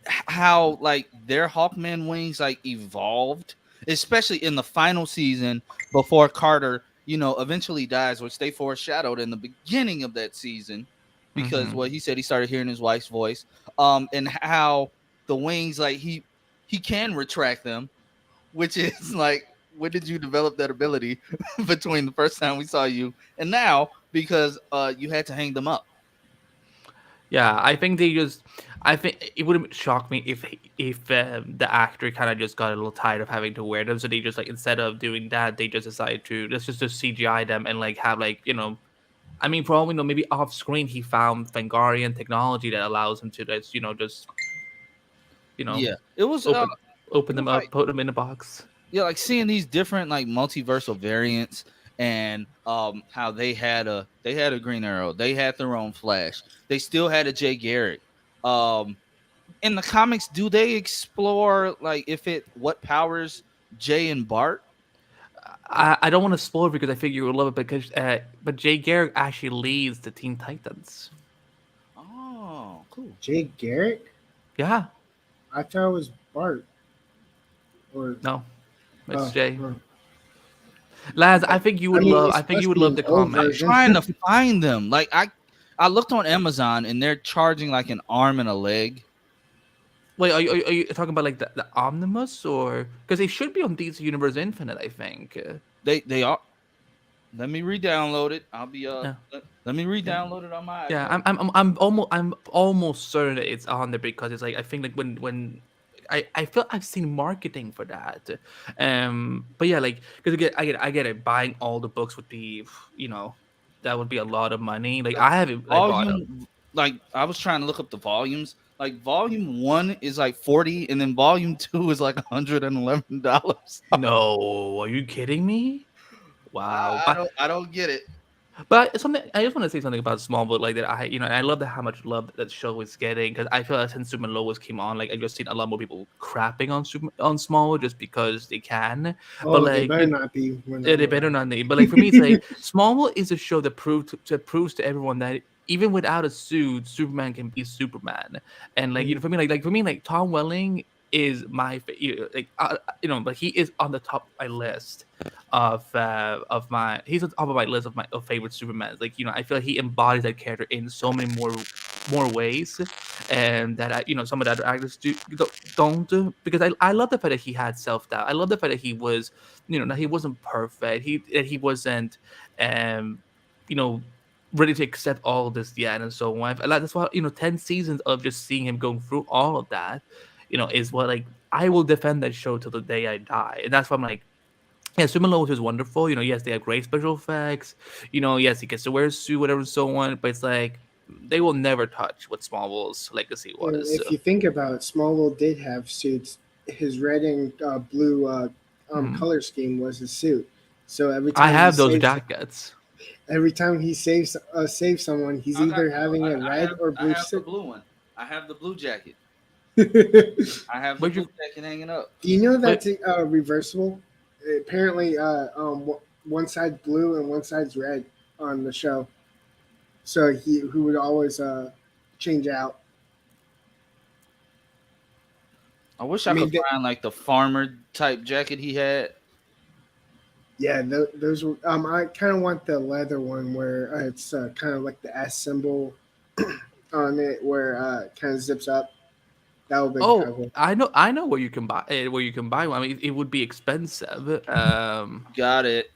how like their Hawkman wings like evolved, especially in the final season before Carter, eventually dies, which they foreshadowed in the beginning of that season, because mhm. what he said he started hearing his wife's voice, and how the wings like he can retract them, which is like when did you develop that ability between the first time we saw you and now, because you had to hang them up. Yeah, I think they just. I think it wouldn't shock me if the actor kind of just got a little tired of having to wear them, so they just like instead of doing that, they just decided to let's just CGI them and like have like I mean, for all we know, maybe off screen he found Fangarian technology that allows him to just you know Yeah, it was open it them was up, like, put them in a box. yeah, like seeing these different like multiversal variants, and how they had a Green Arrow, they had their own Flash, they still had a Jay Garrick. Um, in the comics, do they explore like if it what powers Jay and Bart? I don't want to spoil it because I figure you will love it because but Jay Garrick actually leads the Teen Titans. Oh, cool. Jay Garrick. Yeah, I thought it was Bart or no, it's oh, Jay. oh. Laz, I think you I would mean, love. it I think you must would be love an the old I'm comic. version. trying to find them. Like I looked on Amazon and they're charging like an arm and a leg. Wait, are you talking about like the Omnibus or because they should be on DC Universe Infinite? I think. They are. Let me re-download it. I'll be Yeah, let me yeah, re-download it on my yeah. iPad. I'm almost certain that it's on there because it's like I think like when I feel I've seen marketing for that. But yeah, like because I get it. Buying all the books would be that would be a lot of money. Like Like I haven't I bought a volume, like I was trying to look up the volumes. Like volume 1 is like 40, and then volume 2 is like $111. no. Are you kidding me? Wow. I don't get it. But something I just want to say something about Smallville, like that I love that how much love that show is getting because I feel like since Superman Lois came on, like I just seen a lot more people crapping on on Smallville just because they can. But Oh, they like better not be when yeah, I'm they better around. not need. But like for me, it's like Smallville is a show that proves to everyone that even without a suit, Superman can be Superman. And like Mm. for me, like Tom Welling is my like but he is on the top of my list of my he's on top of my list of my of favorite Supermans. Like I feel like he embodies that character in so many more ways, and that some of the other actors don't do because I love the fact that he had self doubt. I love the fact that he was that he wasn't perfect. He wasn't um you know ready to accept all of this yet and so on. Like that's why 10 seasons of just seeing him going through all of that, is what like I will defend that show till the day I die, and that's why I'm like. Yeah, Swim Lois is wonderful. Yes, they have great special effects. Yes, he gets to wear a suit, whatever, and so on. But it's like they will never touch what Smallville's legacy And was. if you think about it, Smallville did have suits. His red and blue Mhm. color scheme was his suit. So I have those jackets. every time he saves someone, he's I got either having a I red have or I blue have the suit. blue one. I have the blue jacket. Do I have the But blue you, jacket hanging up. you know but that's reversible? Apparently, one side's blue and one side's red on the show. So he who would always change out. I wish I I could mean, find like the farmer type jacket he had. yeah, those were. I kind of want the leather one where it's kind of like the S symbol on it, where kind of zips up. That would be kind oh, of cool. I know where you can buy where you can buy one. I mean, it would be expensive. Got it.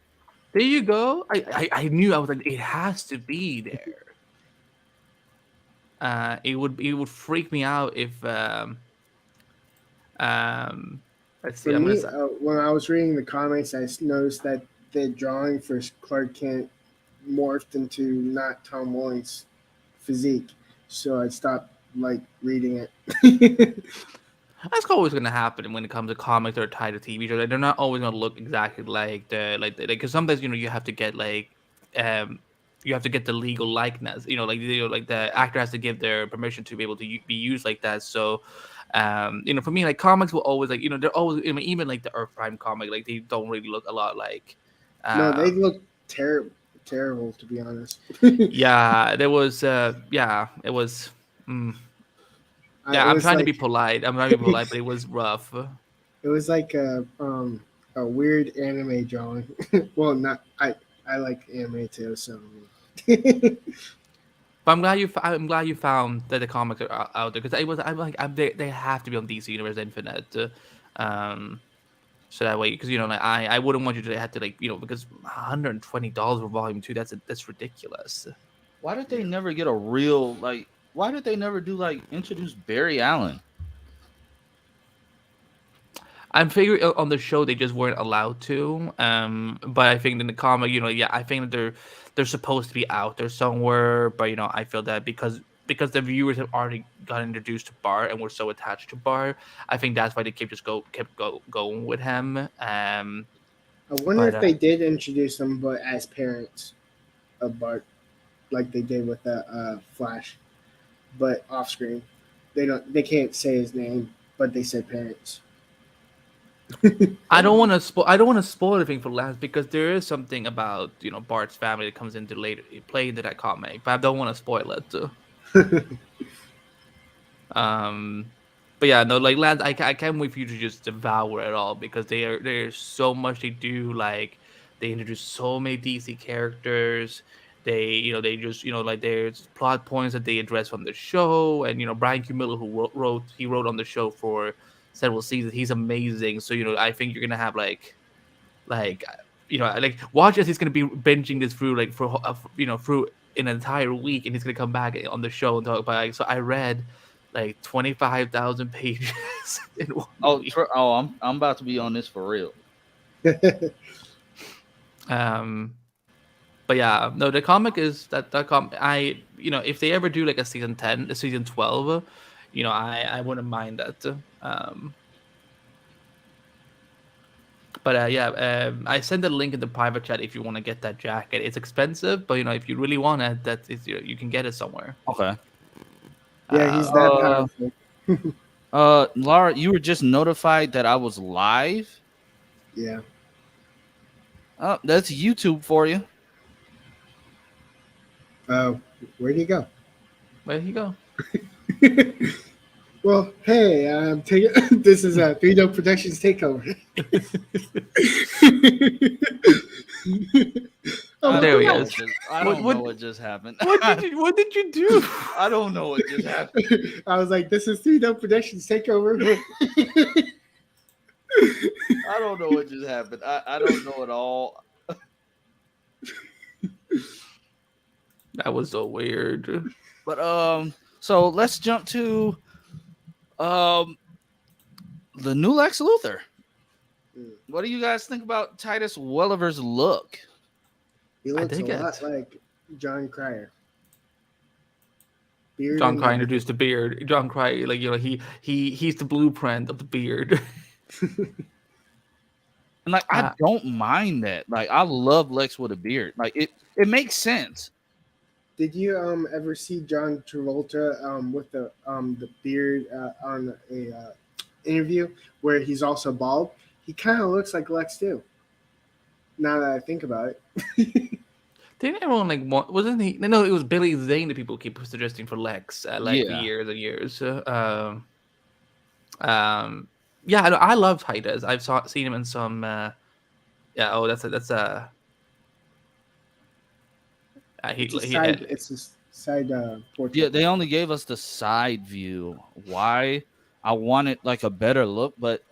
There you go. I knew I was like, it has to be there. It would freak me out if um let's see, For I'm gonna me, say when I was reading the comics, noticed that the drawing for Clark Kent morphed into not Tom Walling's physique, so I stopped like reading it. that's always gonna happen when it comes to comics that are tied to TV shows. Like, they're not always gonna look exactly like because sometimes you have to get um you have to get the legal likeness. Like the actor has to give their permission to be able to be used like that. So for me, like comics will always they're always even like the Earth Prime comic, like they don't really look a lot like No, they um look terrible to be honest. yeah, there was yeah, it was mm, yeah, It I'm was trying to be like polite. I'm trying to be polite, but it was rough. it was like a weird anime drawing. Well, not I like anime too, so. But I'm glad you found that the comics are out there because I'm like they have to be on DC Universe Infinite, um, so that way because like I wouldn't want you to have to because $120 for Volume 2, that's ridiculous. Why did they never get a real like? Why did they never do like introduce Barry Allen? I'm figuring on the show they just weren't allowed to. But I think in the comic, yeah, I think that they're supposed to be out there somewhere. But I feel that because the viewers have already got introduced to Bart and were so attached to Bart, I think that's why they kept going with him. I wonder But if they did introduce them, but as parents of Bart, like they did with the Flash, but off screen. They can't say his name, but they said parents. I don't want to spoil anything for last because there is something about Bart's family that comes into later play into that comic, but I don't want to spoil it. Um, but yeah, no, like lads, I can't wait for you to just devour it all because there's so much they do. Like they introduce so many DC characters. They just like there's plot points that they address from the show, and Brian Q. Miller who wrote on the show for several seasons. He's amazing. So I think you're gonna have like like watch as he's gonna be binging this through like for through an entire week, and he's gonna come back on the show and talk about so I read like 25,000 pages in one week. I'm about to be on this for real. um but yeah, no, the comic is that I if they ever do like a season 10, a season 12, I wouldn't mind that. um But yeah, I sent a link in the private chat if you want to get that jacket. It's expensive, but if you really want it, that is you can get it somewhere. Okay. Yeah, he's Um, that Uh, powerful. Laura, you were just notified that I was live. Yeah. That's YouTube for you. Oh, where'd he go? there you go. Well, hey, I'm taking. This is a 3 Productions takeover. Oh, I look There don't he at know that. what is. just. I What don't know what what just happened. what did you do? I don't know what just happened. I was like, this is 3 Productions takeover. I don't know what just happened. I don't know at all. That was so weird. But so let's jump to um the new Lex Luthor. What do you guys think about Titus Welliver's look? He I looks a dig lot it. like John Cryer. Beard John and Cryer everything. introduced the beard. John Cryer, he's the blueprint of the beard. And like I Uh, don't mind that. Like I love Lex with a beard. Like it makes sense. Did you ever see John Travolta with the beard on a interview where he's also bald? He kind of looks like Lex too. Now that I think about it. didn't everyone like wasn't he? No, it was Billy Zane that people keep suggesting for Lex, like for Yeah. years and years. Yeah, I love Titus. Seen him in some. Yeah. Oh, that's a. It's a He side. It's a side Yeah, portrait. they only gave us the side view. Why? I wanted like a better look, but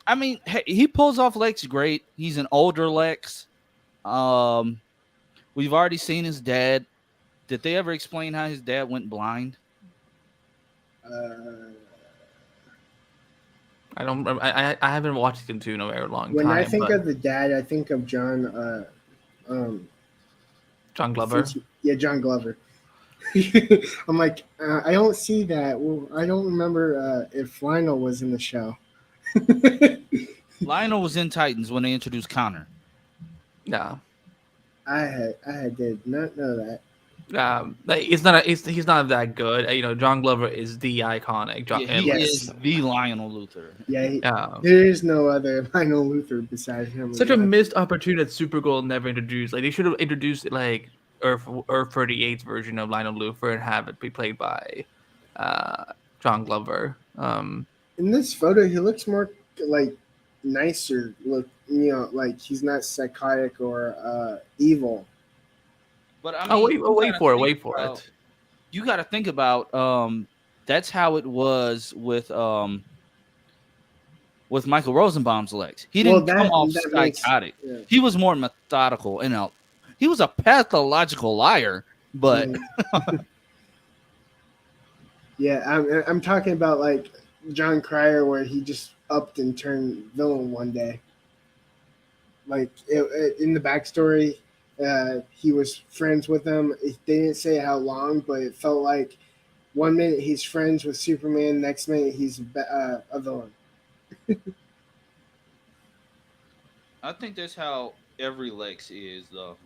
I mean, hey, he pulls off Lex great. He's an older Lex. Um, we've already seen his dad. Did they ever explain how his dad went blind? Uh, I don't. I haven't watched it in a very long when I time. think But of the dad, I think of John. John Glover. Yeah, John Glover. I'm like, I don't see that. Well, I don't remember if Lionel was in the show. Lionel was in Titans when they introduced Connor. Yeah. I did not know that. Like, he's not that good. John Glover is the iconic. Yeah, he Yes. is the Lionel Luthor. Yeah, Yeah. there is no other Lionel Luther beside him. Such a missed opportunity that Supergirl never introduced. Like they should have introduced like Earth 38's version of Lionel Luthor and have it be played by John Glover. In this photo, he looks more like nicer. Look, like he's not psychotic or evil. But I mean, Oh wait for it. think Wait for about- it. You got to think about that's how it was with Michael Rosenbaum's Lex. He didn't come off psychotic. Yeah. He was more methodical and he was a pathological liar, but Yeah, I'm talking about like John Cryer, where he just upped and turned villain one day. Like in the backstory, he was friends with them. They didn't say how long, but it felt like 1 minute he's friends with Superman, next minute he's a villain. I think that's how every Lex is, though.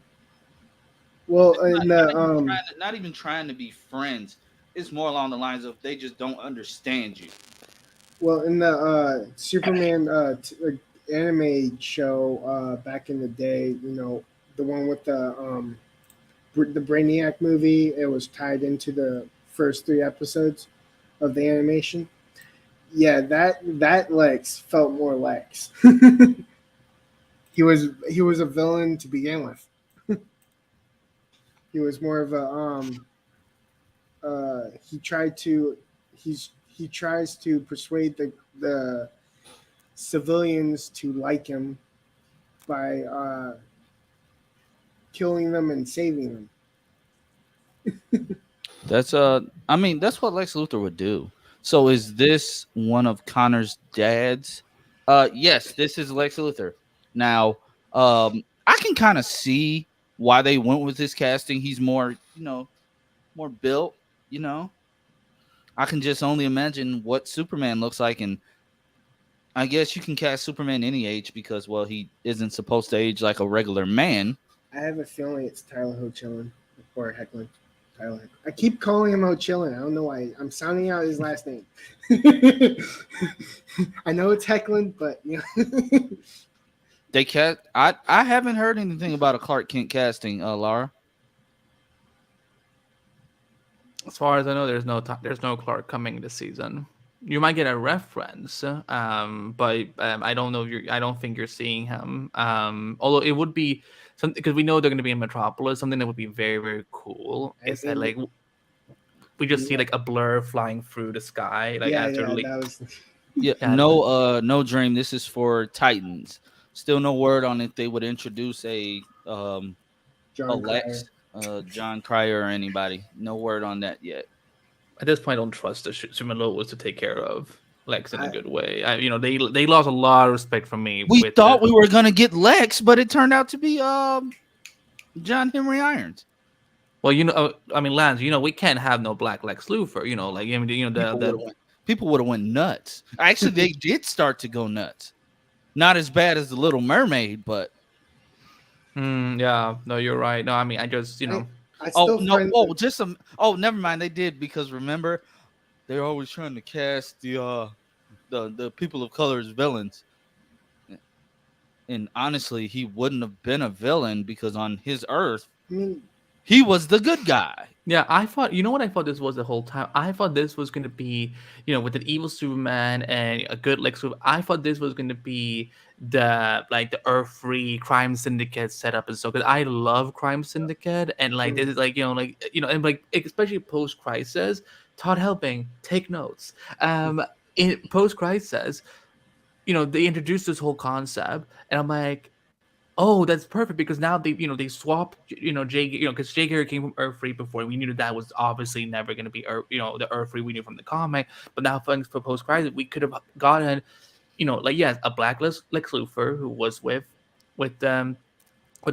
Well, Not even trying to be friends. It's more along the lines of they just don't understand you. well, in the Superman anime show back in the day, the one with the Brainiac movie, it was tied into the first 3 episodes of the animation. Yeah, that Lex felt more Lex. He was a villain to begin with. He was more of a he tries to persuade the civilians to like him by killing them and saving them. That's I mean, that's what Lex Luthor would do. So is this one of Connor's dads? Yes, this is Lex Luthor. Now, I can kind of see why they went with this casting. He's more, more built, I can just only imagine what Superman looks like, and I guess you can cast Superman any age because, well, he isn't supposed to age like a regular man. I have a feeling it's Tyler Hoechlin or Hecklin. Tyler Hecklin. I keep calling him Hoechlin. I don't know why. I'm sounding out his last name. I know it's Hecklin, but They cast. I haven't heard anything about a Clark Kent casting, Laura. As far as I know, there's no Clark coming this season. You might get a reference, but I don't know if I don't think you're seeing him. Although it would be something because we know they're going to be in Metropolis. Something that would be very very cool is that like we just see like a blur flying through the sky. Like that was. Yeah, no Dream. This is for Titans. Still no word on if they would introduce a Lex, John Cryer, or anybody. No word on that yet. At this point, I don't trust the Sumerlowers to take care of Lex in a good way. They lost a lot of respect from me. We thought we were gonna get Lex, but it turned out to be John Henry Irons. Well, Lance, we can't have no black Lex Luthor. People would have went nuts. Actually, they did start to go nuts. Not as bad as the Little Mermaid, but Yeah, no, you're right. No, I mean, I just, I I oh still no, find oh just some. Oh, never mind. They did because remember they're always trying to cast the people of color as villains. And honestly, he wouldn't have been a villain because on his Earth, I mean, he was the good guy. yeah, I thought, you know what I thought this was the whole time? I thought this was going to be, with an evil Superman and a good Lex Luthor. I thought this was going to be the Earth Free Crime Syndicate setup and so, because I love Crime Syndicate, and like this is like, and like especially post Crisis, Todd Helping, take notes. In post Crisis, they introduced this whole concept, and I'm like, oh, that's perfect, because now they swap, Jay, because Jay Garrick came from Earth Free before, and we knew that was obviously never going to be Earth, the Earth Free we knew from the comic. But now, thanks for post crisis, we could have gotten, like, yes, a blacklist Lex Luthor who was with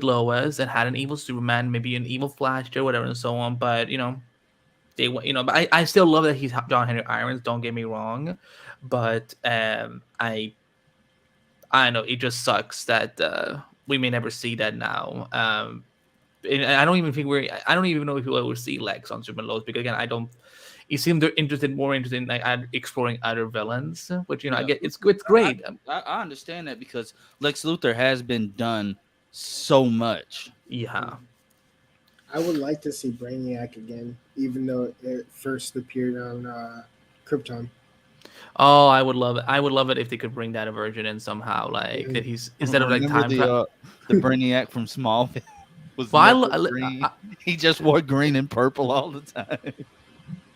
Lois and had an evil Superman, maybe an evil Flash or whatever and so on. But but I still love that he's John Henry Irons. Don't get me wrong, but I know it just sucks that we may never see that now. And I don't even think I don't even know if we'll ever see Lex on Super Lows, because again, I don't. He seemed more interested in like exploring other villains, which I Yeah, get. It's great. I understand that because Lex Luthor has been done so much. Yeah. I would like to see Brainiac again, even though it first appeared on Krypton. Oh, I would love it. I would love it if they could bring that version in somehow, like that he's instead of like Remember time travel. the Brainiac from Smallville was Well, never green. He just wore green and purple all the time.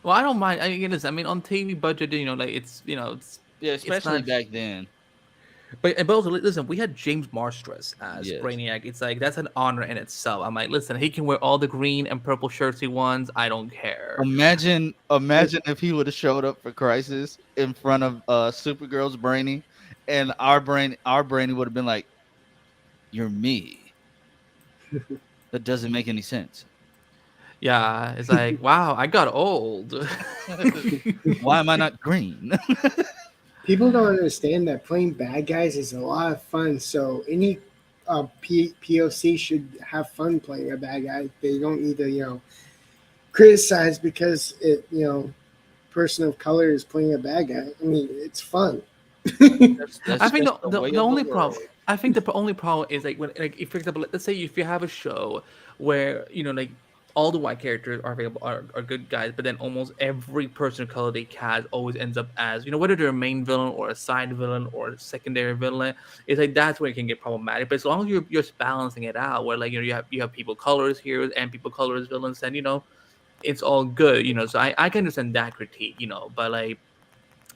well, I don't mind. I mean, listen, I mean, on TV budget, like Yeah, it's especially not. back then. But also, listen, we had James Marsters as Yes. Brainiac. It's like that's an honor in itself. I'm like, listen, he can wear all the green and purple shirts he wants. I don't care. Imagine if he would have showed up for Crisis in front of Supergirl's Brainy, and our Brainy would have been like, "You're me." That doesn't make any sense. Yeah, it's like, wow, I got old. Why am I not green? People don't understand that playing bad guys is a lot of fun. So any POC should have fun playing a bad guy. They don't need to, criticize because person of color is playing a bad guy. I mean, it's fun. That's I think just the way the of only the problem. world. I think the only problem is like when, like, if, for example, let's say if you have a show where like all the white characters are available are good guys, but then almost every person of color they cast always ends up as whether they're a main villain or a side villain or a secondary villain. It's like that's where it can get problematic. But as long as you're just balancing it out, where like you have people colors heroes and people colors villains, then it's all good. So I can understand that critique. But like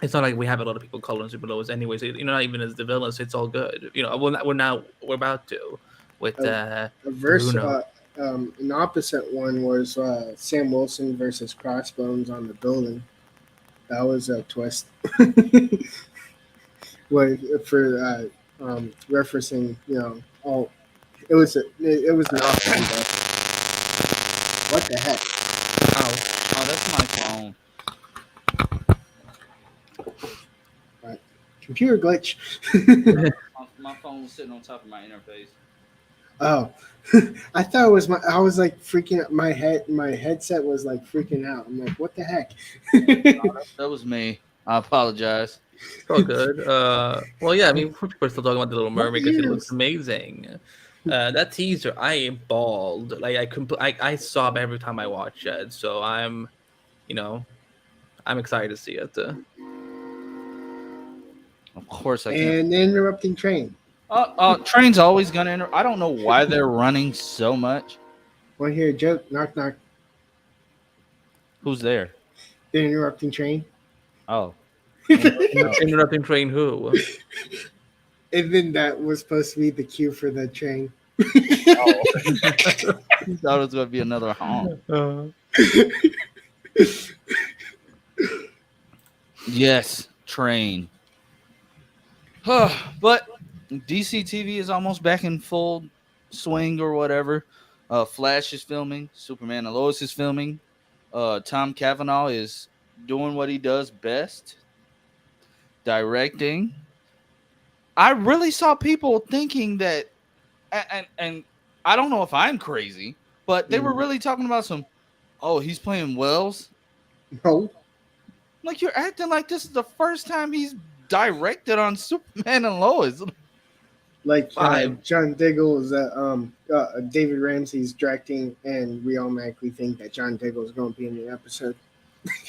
it's not like we have a lot of people coloring super lowers anyway. So not even as the villains, it's all good. We're about to with A, a verse, Bruno. an opposite one was Sam Wilson versus Crossbones on the building. That was a twist. For referencing, all it was not what the heck? Oh, that's my phone. Computer glitch. My phone was sitting on top of my interface. Oh, I thought it was my. I was like freaking. My headset was like freaking out. I'm like, what the heck? That was me. I apologize. It's all good. Well, yeah. I mean, people are still talking about the Little What Mermaid because it looks is? amazing. That teaser, I bawled. Like I sob every time I watch it. So you know, I'm excited to see it. Of course I can. And the interrupting train. Train's always gonna enter. I don't know why they're running so much. Want to hear a joke? Knock knock. Who's there? The interrupting train. Oh, Interrupting train. Who? And then that was supposed to be the cue for the train. oh. I thought it was gonna be another honk. Yes, Train. But DC TV is almost back in full swing or whatever. Flash is filming. Superman and Lois is filming. Tom Cavanaugh is doing what he does best, directing. I really saw people thinking that, and I don't know if I'm crazy, but they were Mm. really talking about some. Oh, he's playing Wells. No, Like you're acting like this is the first time he's directed on Superman and Lois. like I John Diggle is David Ramsey's directing, and we automatically think that John Diggle is going to be in the episode.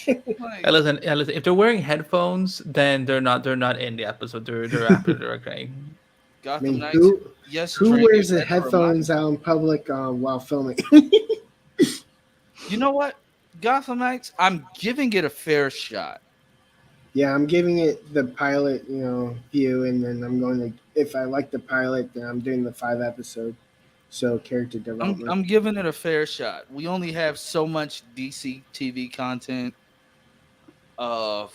Like listen, listen. If they're wearing headphones, then they're not in the episode. They're after directing. I Gotham mean, Knights. who Yes, who Dre, you wears the had to remind headphones me. out in public while filming? You know what? Gotham Knights. I'm giving it a fair shot. Yeah, I'm giving it the pilot, view, and then I'm going to. If I like the pilot, then I'm doing the 5 episode. So character development. I'm giving it a fair shot. We only have so much DC TV content. Uh,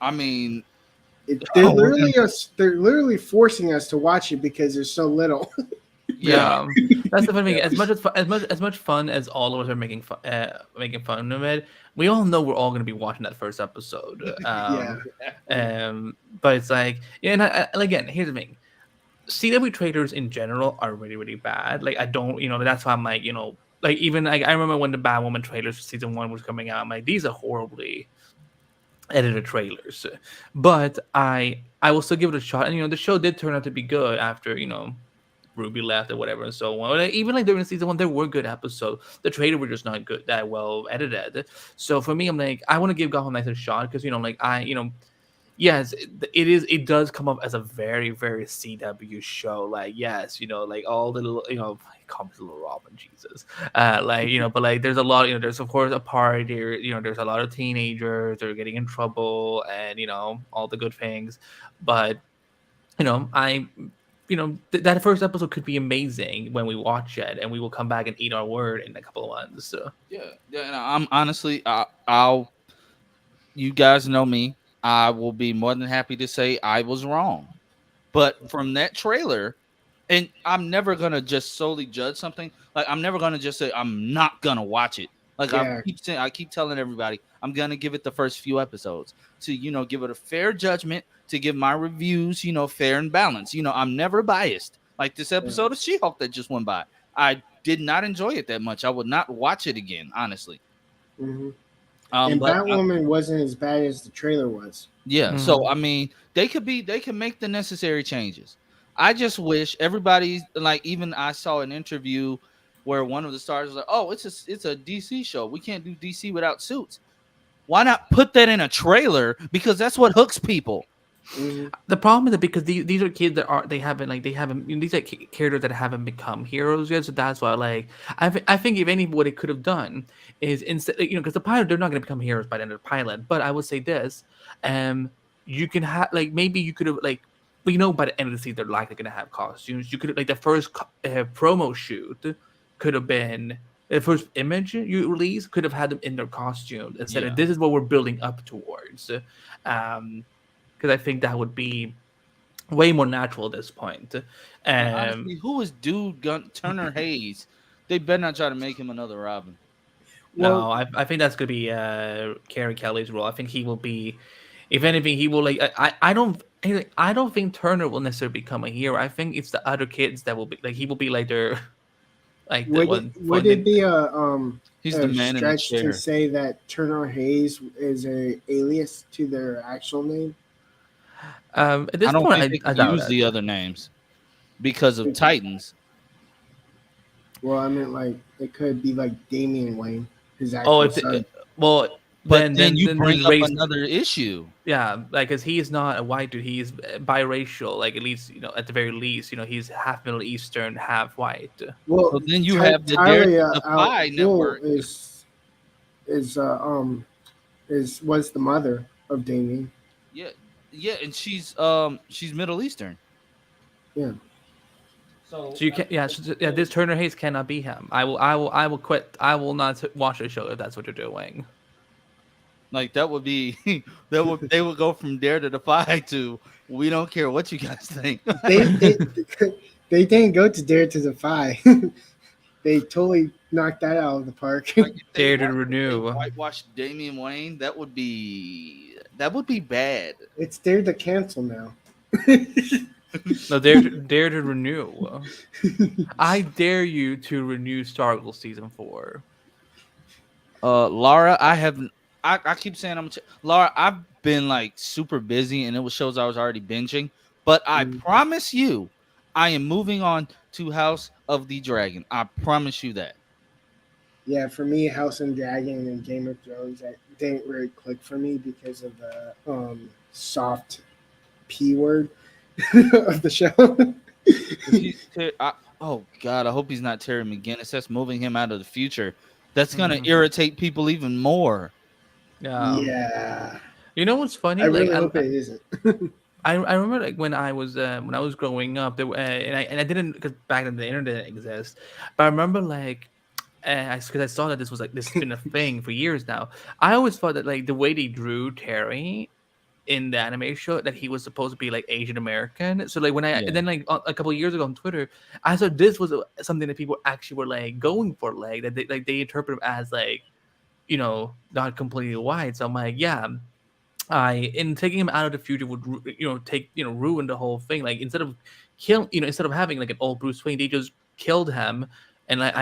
I mean, They're Oh, we're gonna. literally they're literally forcing us to watch it because there's so little. yeah, Yeah, that's the funny thing. yeah, As much fun as all of us are making fun of it, we all know we're all gonna be watching that first episode. Yeah. But it's like, yeah, and again, here's the thing: CW trailers in general are really really bad. Like I don't, that's why I'm like, like even like I remember when the Batwoman trailers for season one was coming out. I'm like, these are horribly edited trailers, but I will still give it a shot. And the show did turn out to be good after Ruby left or whatever and so on. Like, even like during season one, there were good episodes. The trailer were just not good, that well edited. So for me, I'm like, I want to give Gotham Knights a shot because like yes, it does come up as a very very CW show. Like yes, like all the little comes little Robin, Jesus, like but like there's a lot. There's of course a party. There's a lot of teenagers. They're getting in trouble, and all the good things, but I that first episode could be amazing when we watch it, and we will come back and eat our word in a couple of months. So yeah. And I'm honestly, I'll. You guys know me. I will be more than happy to say I was wrong. But from that trailer, and I'm never gonna just solely judge something. Like I'm never gonna just say I'm not gonna watch it. Like Yeah. I keep telling everybody I'm gonna give it the first few episodes to give it a fair judgment, to give my reviews fair and balanced. I'm never biased. Like this Yeah. episode of She-Hulk that just went by, I did not enjoy it that much. I would not watch it again, honestly. hmm And But Batwoman wasn't as bad as the trailer was. yeah, so mhm. I mean, they can make the necessary changes. I just wish everybody, like, even I saw an interview where one of the stars was like, "Oh, it's a DC show. We can't do DC without suits. Why not put that in a trailer? Because that's what hooks people." hmm The problem is that because these are kids that they haven't these are characters that haven't become heroes yet, so that's why I think if any what it could have done is instead because the pilot they're not going to become heroes by the end of the pilot, but I would say this, um you can have like maybe you could have like but by the end of the season they're likely going to have costumes. You could like the first promo shoot could have been the first image you release could have had them in their costumes instead of Yeah. this is what we're building up towards. Um because I think that would be way more natural at this point. And Um, honestly, who is Dude Turner Hayes? They better not try to make him another Robin. Well, no, I think that's gonna be Karen Kelly's role. I think he will be, if anything, he will like. I don't think Turner will necessarily become a hero. I think it's the other kids that will be like he will be like their like the would it one would it be He's the a man in the stretch to chair. say that Turner Hayes is a alias to their actual name? At I this don't point think they I can doubt use it. the other names because of Titans. Well, I mean, like it could be like Damian Wayne, his Oh, actual if son. well But then then then you then bring then up raise. another issue. Yeah, like, cause he is not a white dude. He is biracial. Like, at least, at the very least, he's half Middle Eastern, half white. Well, So then you have the Talia the Al Pie Ghul Network. is was the mother of Damien. Yeah, yeah, and she's Middle Eastern. Yeah. So So you can't. Yeah, yeah. This Turner Hayes cannot be him. I will quit. I will not watch the show if that's what you're doing. like that would be they would go from Dare to Defy to we don't care what you guys think. They they didn't go to Dare to Defy. They totally knocked that out of the park. Like Dare to if they renew. whitewash Damian Wayne, that would be bad. It's Dare to cancel now. No, dare to renew. I dare you to renew Stargirl season 4. Laura, I keep saying Laura. I've been like super busy, and it was shows I was already binging. But I Mm, promise you, I am moving on to House of the Dragon. I promise you that. yeah, for me, House and Dragon and Game of Thrones that didn't really click for me because of the soft p word of the show. If oh God, I hope he's not Terry McGinnis. That's moving him out of the future. That's gonna Mhm. irritate people even more. Yeah. Yeah, You know what's I funny? Like really hope it isn't. I remember like when I was growing up, and I didn't, because back then the internet didn't exist, but I remember like because I saw that this has been a thing for years now. I always thought that like the way they drew Terry in the anime show, that he was supposed to be like Asian American. So like when I Yeah, and then like a couple of years ago on Twitter, I saw this was something that people actually were like going for, like that they interpret him as like, not completely white. So I'm like, yeah, I in taking him out of the future would take ruin the whole thing. Like instead of having like an old Bruce Wayne, they just killed him. And like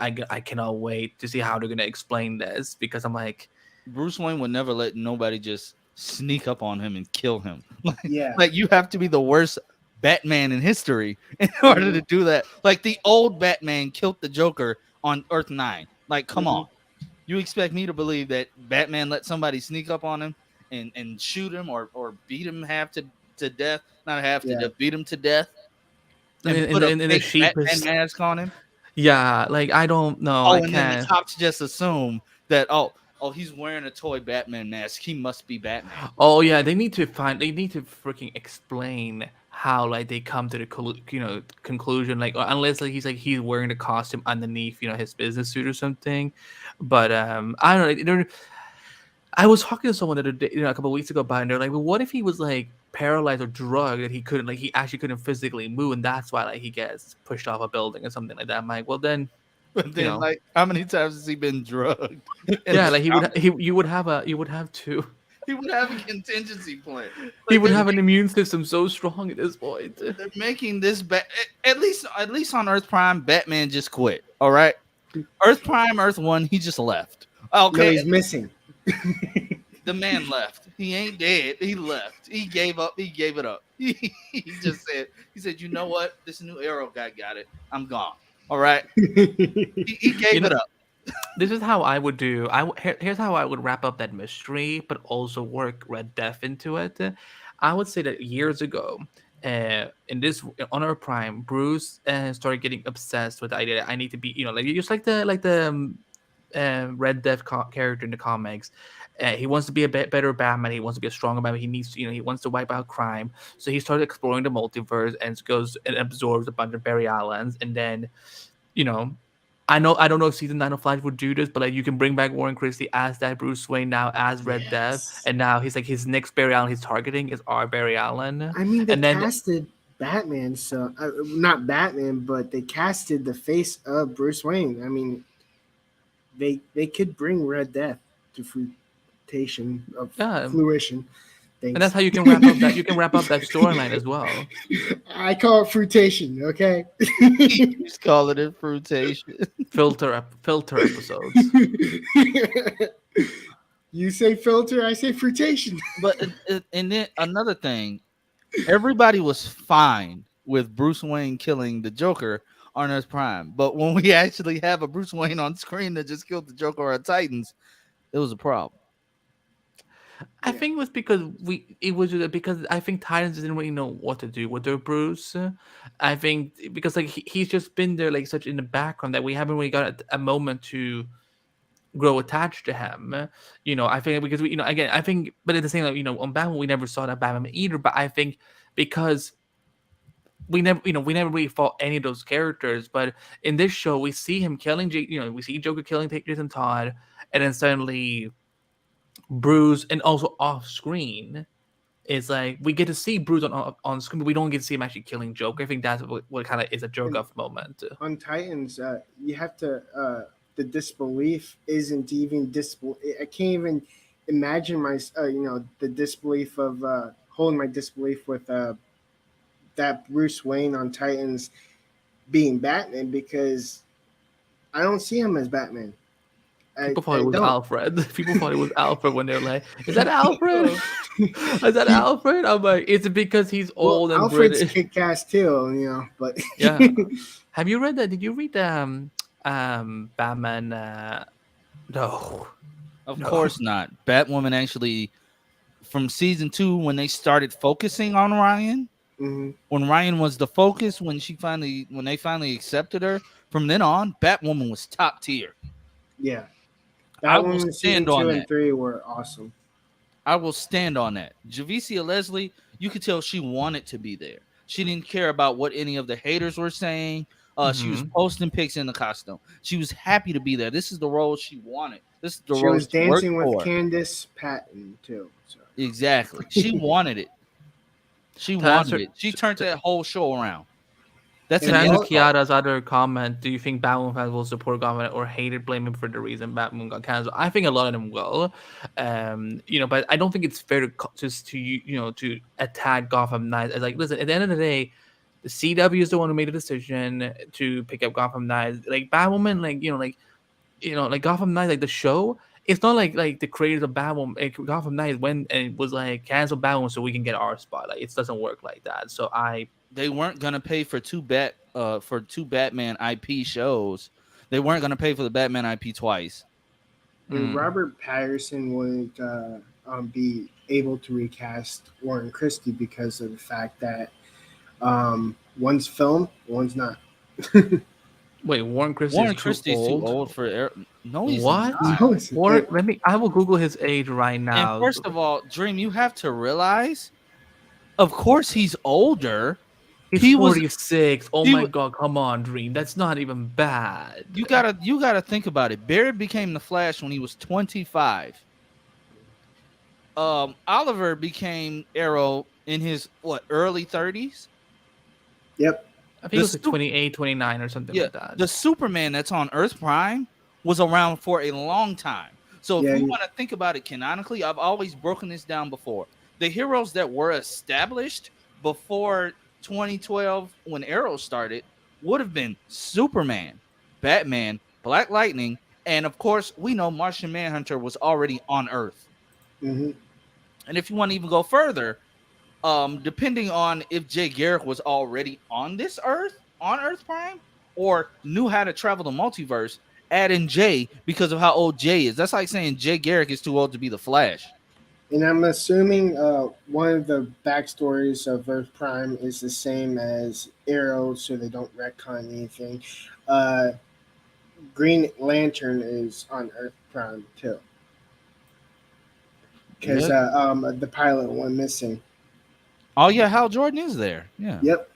I cannot wait to see how they're gonna explain this, because I'm like, Bruce Wayne would never let nobody just sneak up on him and kill him. Yeah. Like you have to be the worst Batman in history in order to do that. Like the old Batman killed the Joker on Earth 9. Like, come Hmm. on. You expect me to believe that Batman let somebody sneak up on him and shoot him or beat him half to death? Not half to Yeah. death, beat him to death and in put a in the fake Batman cheapest. mask on him. Yeah, like I don't know, I Oh, and then the can't. cops just assume that he's wearing a toy Batman mask. He must be Batman. Oh yeah, they need to freaking explain how like they come to the conclusion, like unless like he's wearing the costume underneath his business suit or something. But I don't know. I was talking to someone the other day, a couple of weeks ago about it, and they're like, well, what if he was like paralyzed or drugged, that he actually couldn't physically move, and that's why like he gets pushed off a building or something like that. I'm like, well then, But you then, know, like, how many times has he been drugged in yeah, the like comic? you would have to He would have a contingency plan. he Like would have an immune system so strong at this point. they're making this at least on Earth Prime, Batman just quit. All right, Earth Prime, Earth One, he just left. No, Okay, he's missing. the man left. He ain't dead. He left. He gave up. He gave it up. He just said, you know what? This new Arrow guy got it. I'm gone. All right. He You gave know, it up. this is how I would do. Here's how I would wrap up that mystery, but also work Red Death into it. I would say that years ago, in this on our prime, Bruce started getting obsessed with the idea that I need to be, like just like the Red Death character in the comics. He wants to be a better Batman. He wants to be a stronger Batman. He needs, he wants to wipe out crime. So he started exploring the multiverse and goes and absorbs a bunch of Barry Allens, and then you know, I don't know if season 9 of Flash would do this, but like you can bring back Warren Christie as that Bruce Wayne now as Red Death, Yes. and now he's like his next Barry Allen he's targeting is our Barry Allen, I mean, they and then casted Batman, so not Batman, but they casted the face of Bruce Wayne. I mean, they could bring Red Death to fruition of yeah, fruition. and that's Thanks. how you can wrap up that storyline as well. I call it fruitation. Okay. He's calling it fruitation. Filter episodes. You say filter, I say fruitation. But and then another thing, everybody was fine with Bruce Wayne killing the Joker on Earth Prime, but when we actually have a Bruce Wayne on screen that just killed the Joker on Titans, it was a problem. I Yeah. think it was because because I think Titans didn't really know what to do with their Bruce. I think because like he's just been there like such in the background that we haven't really got a moment to grow attached to him. I think because again, I think, but at the same time, on Batman we never saw that Batman either. But I think because we never really fought any of those characters. But in this show, we see him killing, we see Joker killing Jason Todd, and then suddenly Bruce, and also off screen. It's like we get to see Bruce on screen, but we don't get to see him actually killing Joker. I think that's what kind of is a jerk And off moment. on Titans, you have to the disbelief isn't even disbelief. I can't even imagine my the disbelief of holding my disbelief with that Bruce Wayne on Titans being Batman because I don't see him as Batman. People thought I it was don't. Alfred. People thought it was Alfred when they're like, "Is that Alfred? Is that He, Alfred?" I'm like, "It's because he's well, old and Alfred's British." kick ass too, but Yeah. Have you read that? Did you read Batman? No, Of no. course not. Batwoman actually, from season 2, when they started focusing on Ryan, hmm when Ryan was the focus, when they finally accepted her, from then on, Batwoman was top tier. yeah, I that will one in season stand two on and that. three were awesome. I will stand on that. Javicia Leslie, you could tell she wanted to be there. She didn't care about what any of the haters were saying. She was Hmm. posting pics in the costume. She was happy to be there. This is the role she wanted. This is the She role was she worked dancing with for. Candace Patton too. So Exactly. She wanted it. She To wanted answer it. She turned that whole show around. That's to and an answer all insult. Kiara's other comment, do you think Batwoman fans will support Gotham or hate it, blame him for the reason Batwoman got canceled? I think a lot of them will, but I don't think it's fair to to attack Gotham Knights as like, listen, at the end of the day, the CW is the one who made the decision to pick up Gotham Knights. Like Batwoman, like Gotham Knights, like the show. It's not like the creators of Batwoman, Gotham Knights went and was like cancel Batwoman so we can get our spot. Like it doesn't work like that. So They weren't gonna pay for two Batman IP shows. They weren't gonna pay for the Batman IP twice. Dude, mm, Robert Patterson wouldn't be able to recast Warren Christie because of the fact that one's film, one's not. wait, Warren Christie is Warren too Christie's too old. old for No, he's What? not. No, it's, Warren, let me. I will Google his age right And now. first of all, Dream, you have to realize, of course, he's older. He's He was 46. Oh he. my wa- god, come on, Dream. That's not even bad. You gotta think about it. Barry became the Flash when he was 25. Oliver became Arrow in his early 30s. yep. I think it The was like super 28, 29 or something Yeah, like that. the Superman that's on Earth Prime was around for a long time. So if Yeah. we want to think about it canonically, I've always broken this down before. The heroes that were established before 2012 when Arrow started would have been Superman, Batman, Black Lightning, and of course, we know Martian Manhunter was already on Earth. hmm And if you want to even go further, depending on if Jay Garrick was already on this Earth, on Earth Prime, or knew how to travel the multiverse, add in Jay because of how old Jay is. That's like saying Jay Garrick is too old to be the Flash. And I'm assuming one of the backstories of Earth Prime is the same as Arrow, so they don't retcon anything. Uh, Green Lantern is on Earth Prime too, because Yeah. the pilot went missing. Oh yeah, Hal Jordan is there. Yeah. Yep.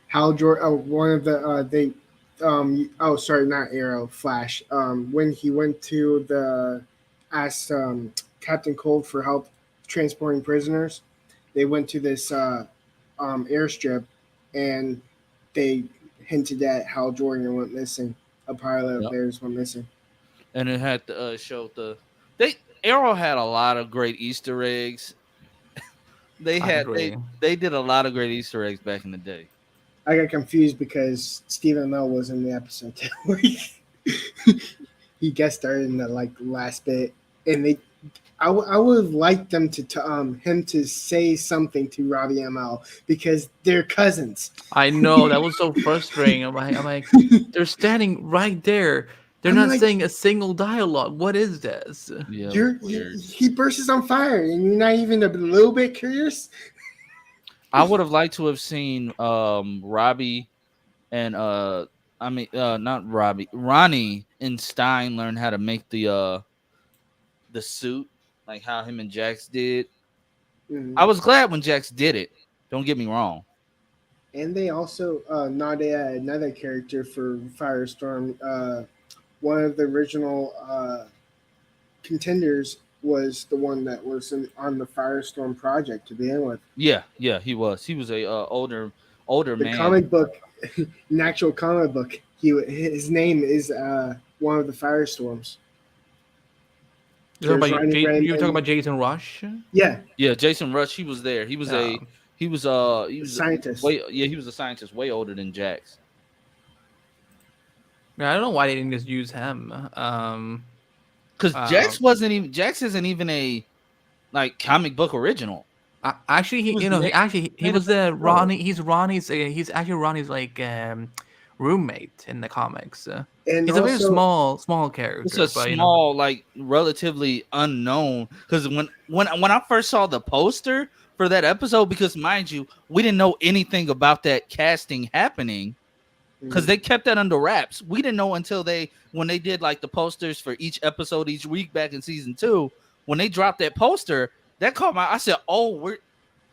Hal Jordan, one of the they, oh sorry, not Arrow, Flash. When he went to asked Captain Cold for help transporting prisoners, they went to this airstrip, and they hinted at Hal Jordan went missing. A pilot of Yep. theirs went missing. And it had to show they Arrow had a lot of great Easter eggs. They I had agree. they did a lot of great Easter eggs back in the day. I got confused because Stephen Amell was in the episode too. He guest starred in the last bit, and I would have liked them him to say something to Robbie ML because they're cousins. I know that was so frustrating. I'm like, they're standing right there. They're I'm not like, saying a single dialogue. What is this? Yeah, it was weird. he bursts on fire, and you're not even a little bit curious. I would have liked to have seen Robbie and not Robbie, Ronnie and Stein learn how to make the suit, like how him and Jax did. Mhm. I was glad when Jax did it. Don't get me wrong. And they also nodded at another character for Firestorm. One of the original contenders was the one that was on the Firestorm project to begin with. Yeah, he was. He was a older The man. comic book, an actual comic book. His name is one of the Firestorms. There's Ronnie You were talking Brandon. about Jason Rush? Yeah, Yeah, Jason Rush. He was there. He was Yeah. He The was scientist. way he was a scientist way older than Jax. Yeah, I don't know why they didn't just use him. Because Uh, Jax isn't even a like comic book original. Actually, He was he made up was as a show. Ronnie. He's actually Ronnie's like roommate in the comics. And He's a very also, small It's a character, but small, like relatively unknown. Because when I first saw the poster for that episode, because mind you, we didn't know anything about that casting happening. Because mm, they kept that under wraps. We didn't know until when they did like the posters for each episode each week back in season 2. When they dropped that poster, that caught my. I said, "Oh, we're."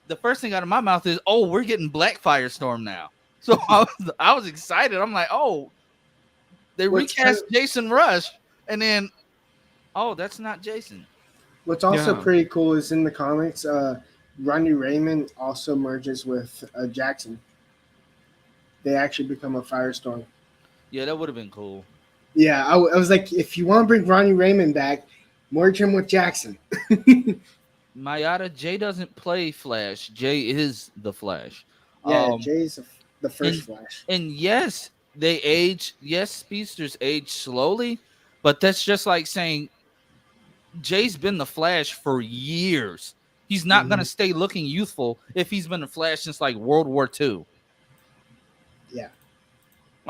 The first thing out of my mouth is, "Oh, we're getting Black Firestorm now." So I was excited. I'm like, "Oh, they what's kind recast of, Jason Rush," and then, "Oh, that's not Jason." what's also yeah. pretty cool is in the comics, Ronnie Raymond also merges with Jackson. They actually become a Firestorm. Yeah, that would have been cool. Yeah, I was like, if you want to bring Ronnie Raymond back, merge him with Jackson. Mayada, Jay doesn't play Flash. Jay is the Flash. Yeah, Um, Jay's the first and Flash. and yes, they age. Yes, speedsters age slowly, but that's just like saying Jay's been the Flash for years. He's not Hmm. gonna stay looking youthful if he's been the Flash since like World War II. Yeah.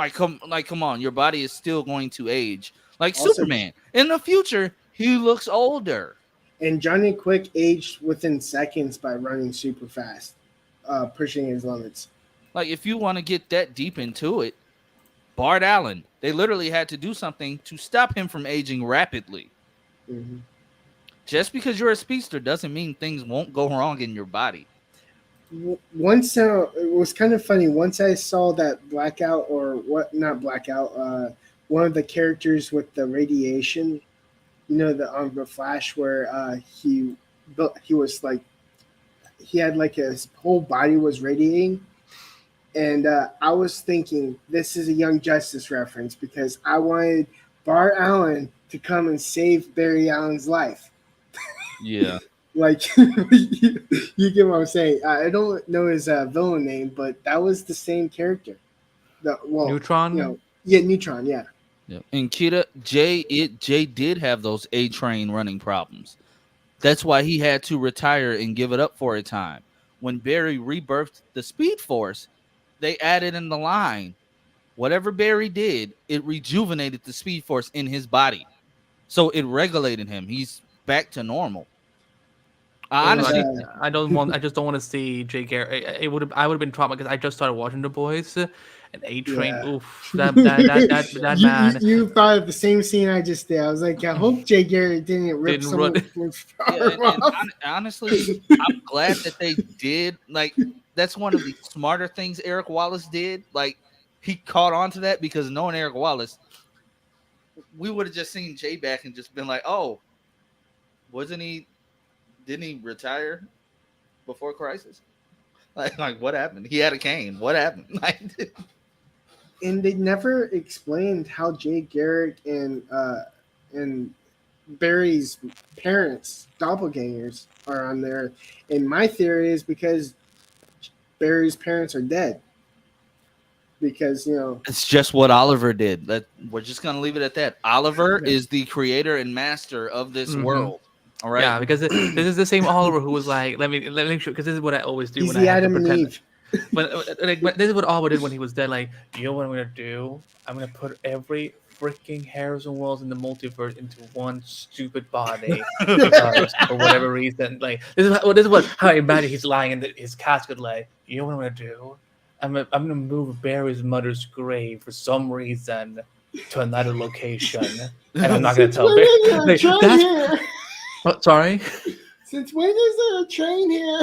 Come on, your body is still going to age. Like Also, Superman. In the future, he looks older. and Johnny Quick aged within seconds by running super fast, pushing his limits. Like if you want to get that deep into it, Bart Allen, they literally had to do something to stop him from aging rapidly. Hmm. Just because you're a speedster doesn't mean things won't go wrong in your body. Once it was kind of funny. Once I saw that blackout or what, not blackout, one of the characters with the radiation, the Flash where he was like he had like his whole body was radiating, and I was thinking this is a Young Justice reference because I wanted Bart Allen to come and save Barry Allen's life. Yeah. Like you get what I'm saying. I don't know his villain name, but that was the same character. Neutron. Yeah, Neutron, yeah. Yeah. And Kita, Jay did have those A train running problems. That's why he had to retire and give it up for a time. When Barry rebirthed the Speed Force, they added in the line, whatever Barry did, it rejuvenated the Speed Force in his body. So it regulated him. He's back to normal. And Honestly, I just don't want to see Jay Garrick. I would have been traumatized because I just started watching The Boys, and A Train. yeah. Oof, that man You thought of the same scene I just did. I was like, I hope Jay Garrett didn't rip didn't run. someone's yeah, arm off. honestly, I'm glad that they did. Like, that's one of the smarter things Eric Wallace did. Like, he caught on to that because knowing Eric Wallace, we would have just seen Jay back and just been like, oh, wasn't he? Didn't he retire before Crisis? Like what happened? He had a cane. What happened? Like, And they never explained how Jay Garrick and Barry's parents, doppelgangers, are on there. And my theory is because Barry's parents are dead. Because it's just what Oliver did. We're just gonna leave it at that. Oliver Yeah. is the creator and master of this Mhm. world. All right. Yeah, because this is the same Oliver who was like, let me show, because this is what I always do he's when I the have to Adam and pretend. Eve. But this is what Oliver did when he was dead. Like, you know what I'm gonna do? I'm gonna put every freaking Harrison Wells in the multiverse into one stupid body because for whatever reason. Like, this is what how I imagine he's lying in his casket. Like, you know what I'm gonna do? I'm gonna move Barry's mother's grave for some reason to another location, and I'm not gonna Since tell when Barry. is there a Like, train that's here? sorry. Since when is there a train here?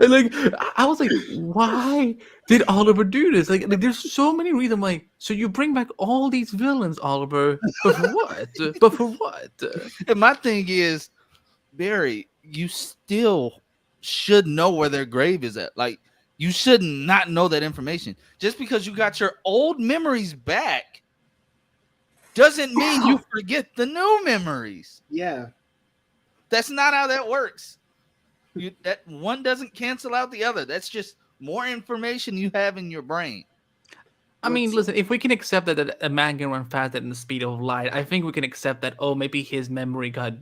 And like I was like, why did Oliver do this? Like there's so many reasons. I'm like, so you bring back all these villains, Oliver, but for what? But for what? And my thing is, Barry, you still should know where their grave is at. Like, you should not know that information. Just because you got your old memories back doesn't mean you forget the new memories. Yeah. That's not how that works. that one doesn't cancel out the other. That's just more information you have in your brain. I mean, What's listen, if we can accept that a man can run faster than the speed of light, I think we can accept that, oh, maybe his memory got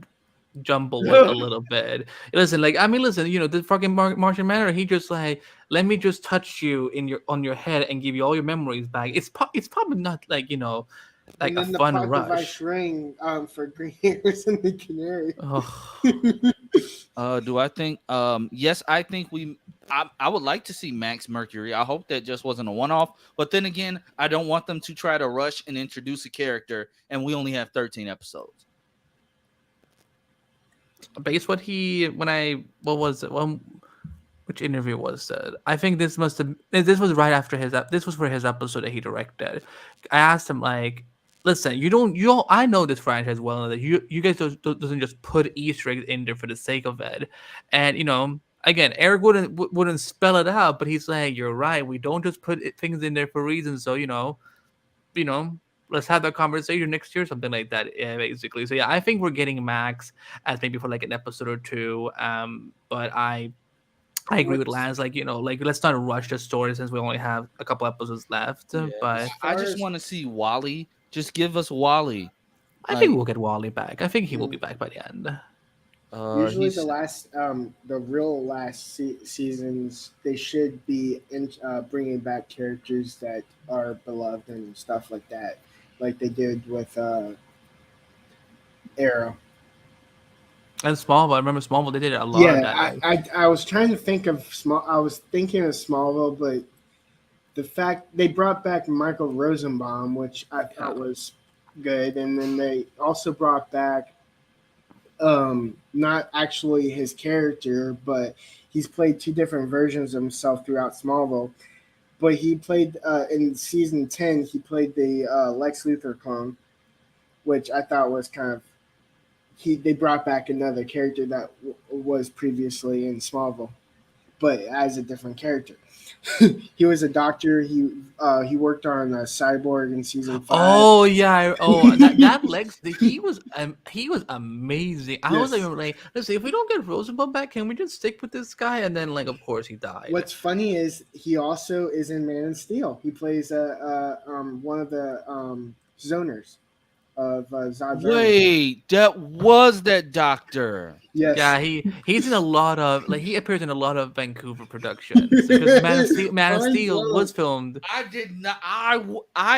jumbled a little bit. Listen, like, I mean, listen, the fucking Martian Manhunter, he just like, let me just touch you on your head and give you all your memories back. It's probably not like, like and a then the fun plot device rush. ring for Green Arrows and the Canary. Oh, Do I think? Yes, I think we. I would like to see Max Mercury. I hope that just wasn't a one-off. But then again, I don't want them to try to rush and introduce a character, and we only have 13 episodes. based what was it? Which interview was that? I think this was right after this was for his episode that he directed. I asked him like, listen, I know this franchise well that you guys doesn't just put Easter eggs in there for the sake of it, and again, Eric wouldn't spell it out, but he's like, you're right, we don't just put things in there for reasons, so you know. Let's have that conversation next year, something like that. Yeah, basically. So yeah, I think we're getting Max as maybe for like an episode or two. But I agree with What's Lance. Like, like let's not rush the story since we only have a couple episodes left. Yeah, as But I far just as want to see Wally. Just give us Wally. I think Like, we'll get Wally back. I think he will be mm, back by the end. usually he's the real last seasons, they should be bringing back characters that are beloved and stuff like that, like they did with Arrow. And Smallville, I remember Smallville. They did a lot of Yeah, that. Like, I was trying to think of small. I was thinking of Smallville, but the fact they brought back Michael Rosenbaum, which I uh, thought was good, and then they also brought back not actually his character, but he's played two different versions of himself throughout Smallville. But he played in season 10. He played the Lex Luthor clone, which I thought was kind of they brought back another character that was previously in Smallville, but as a different character. He was a doctor. He worked on Cyborg in season 5. oh yeah, that Lex, he was amazing. I was Yes. even like, listen, if we don't get Rosenbaum back, can we just stick with this guy? And then, like, of course, he died. What's funny is he also is in Man of Steel. He plays one of the zoners of Zod Drama. Wait, that was that doctor. Yes. Yeah, he's in a lot of, like, he appears in a lot of Vancouver productions because Man of Mind Steel blown. was filmed. I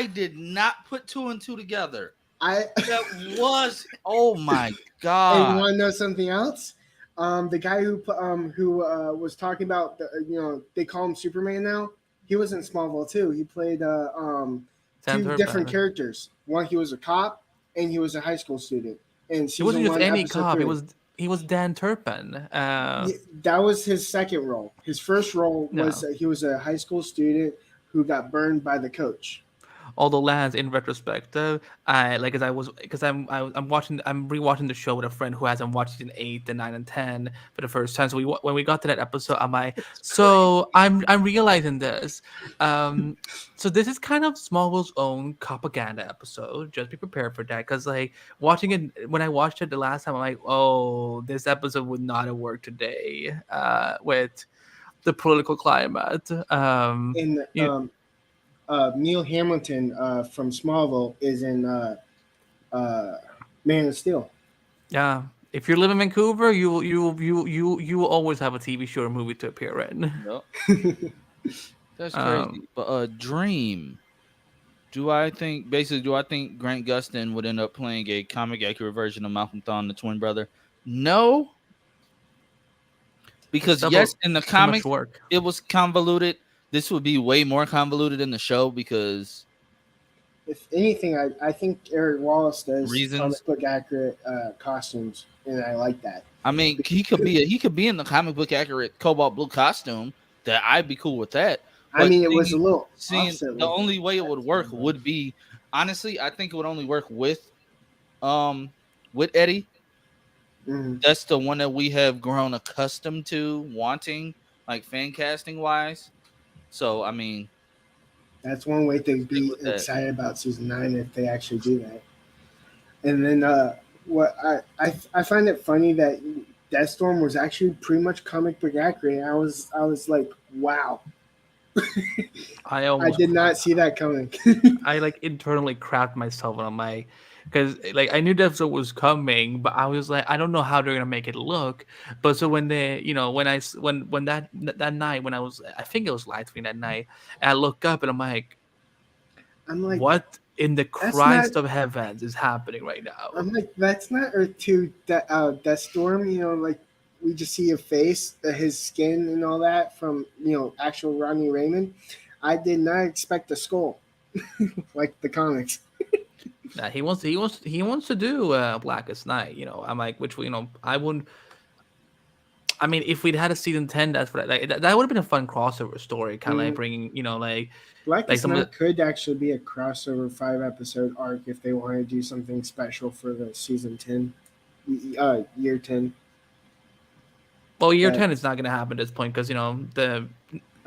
did not put two and two together. I That was, oh my and you god. want to know something else? The guy who was talking about they call him Superman now. He was in Smallville too. He played Sam two different Turpin. characters. One, he was a cop, and he was a high school student. In He wasn't season just one, any episode cop. 3. He was Dan Turpin. That was his second role. His first role was No. he was a high school student who got burned by the coach. Although Lance, in retrospect, I like as I was because I'm rewatching the show with a friend who hasn't watched it in 8 and 9 and 10 for the first time. So when we got to that episode, I'm like, so I'm realizing this. So this is kind of Smallville's own propaganda episode. Just be prepared for that, because like watching it when I watched it the last time, I'm like, oh, this episode would not have worked today. With the political climate. And You, Neil Hamilton from Smallville is in uh, Man of Steel. Yeah, if you live in Vancouver, you will always have a TV show or movie to appear in. Yep, that's Um, crazy. But Dream. Do I think Grant Gustin would end up playing a comic accurate version of Malcolm Thawne, the twin brother? No, it's because double yes, in the too much comics work. it was convoluted. This would be way more convoluted in the show because If anything, I think Eric Wallace does reasons. comic book accurate costumes, and I like that. I mean, he could be in the comic book accurate cobalt blue costume. That I'd be cool with that. I But mean, it was a little seeing offset. the With only way it would work that, would be, honestly, I think it would only work with Eddie. Mhm. That's the one that we have grown accustomed to wanting, like fan casting wise. So I mean, That's one way to stick be with that. excited about season 9 if they actually do that. And then what I find it funny that Deathstorm was actually pretty much comic book accurate. I was like, wow, I I almost did not see that coming. I like internally crapped myself on my because like I knew Deathstroke was coming, but I was like, I don't know how they're gonna make it look. But so when they, when when that night when I think it was live tweeting that night, and I look up and I'm like, I'm like, what in the that's not. Christ of heavens is happening right now? I'm like, that's not Earth Two. Deathstorm. Like we just see a face, his skin, and all that from actual Ronnie Raymond. I did not expect a skull like the comics. He wants to do Blackest Night. I'm like, which I wouldn't. I mean, if we'd had a season 10, that's what that would have been a fun crossover story, kind of like Mm, bringing like Blackest some of the. Night could actually be a crossover 5 episode arc if they want to do something special for the season 10, year 10. Well, year That 10 is not going to happen at this point because the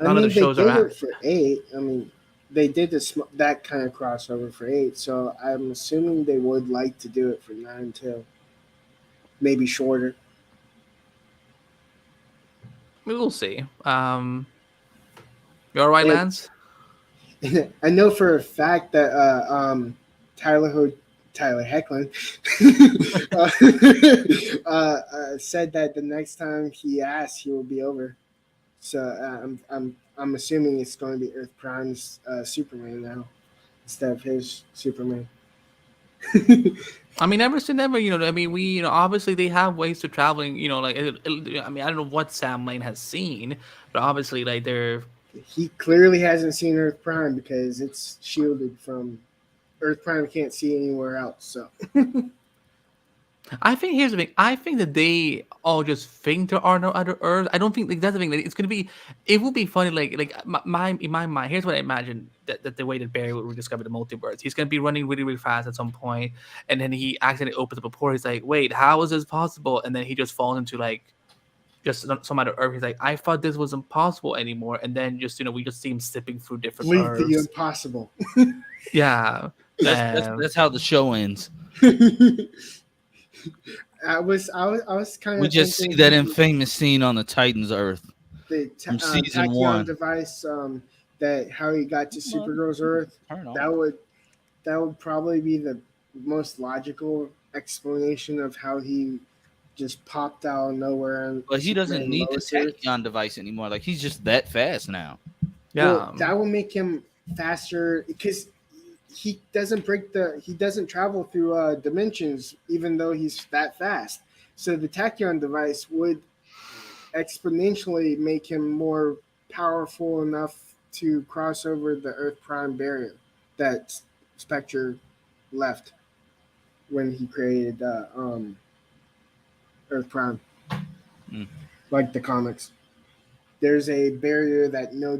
I none of the mean, they shows are did at. it for 8. I mean, they did that kind of crossover for 8. So I'm assuming they would like to do it for 9 too. Maybe shorter. We will see. You all right, And Lance? I know for a fact that Tyler Tyler Hecklin said that the next time he asks, he will be over. So I'm assuming it's going to be Earth Prime's Superman now instead of his Superman. I mean, never say never. I mean, obviously they have ways to traveling. Like I mean, I don't know what Sam Lane has seen, but obviously, like they're. He clearly hasn't seen Earth Prime because it's shielded from Earth Prime. Can't see anywhere else. So I think here's the thing. I think that they all just think there are no other Earths. I don't think like, that's the thing. Like, it's gonna be. It will be funny. Like my in my mind. Here's what I imagine that the way that Barry would discover the multiverse. He's gonna be running really really fast at some point, and then he accidentally opens up a portal. He's like, wait, how is this possible? And then he just falls into like just some other Earth. He's like, I thought this was impossible anymore. And then just we just see him slipping through different leave the Earths. impossible. Yeah. That's how the show ends. I was kind of. We just see that infamous scene on the Titans Earth the from season Tachyon 1. device. That how he got to Supergirl's Earth. That would probably be the most logical explanation of how he just popped out of nowhere. And But he doesn't need the Tachyon device anymore. Like he's just that fast now. Yeah. Well, that will make him faster because he doesn't travel through dimensions, even though he's that fast. So the Tachyon device would exponentially make him more powerful enough to cross over the Earth Prime barrier that Spectre left when he created Earth Prime, like the comics. There's a barrier that no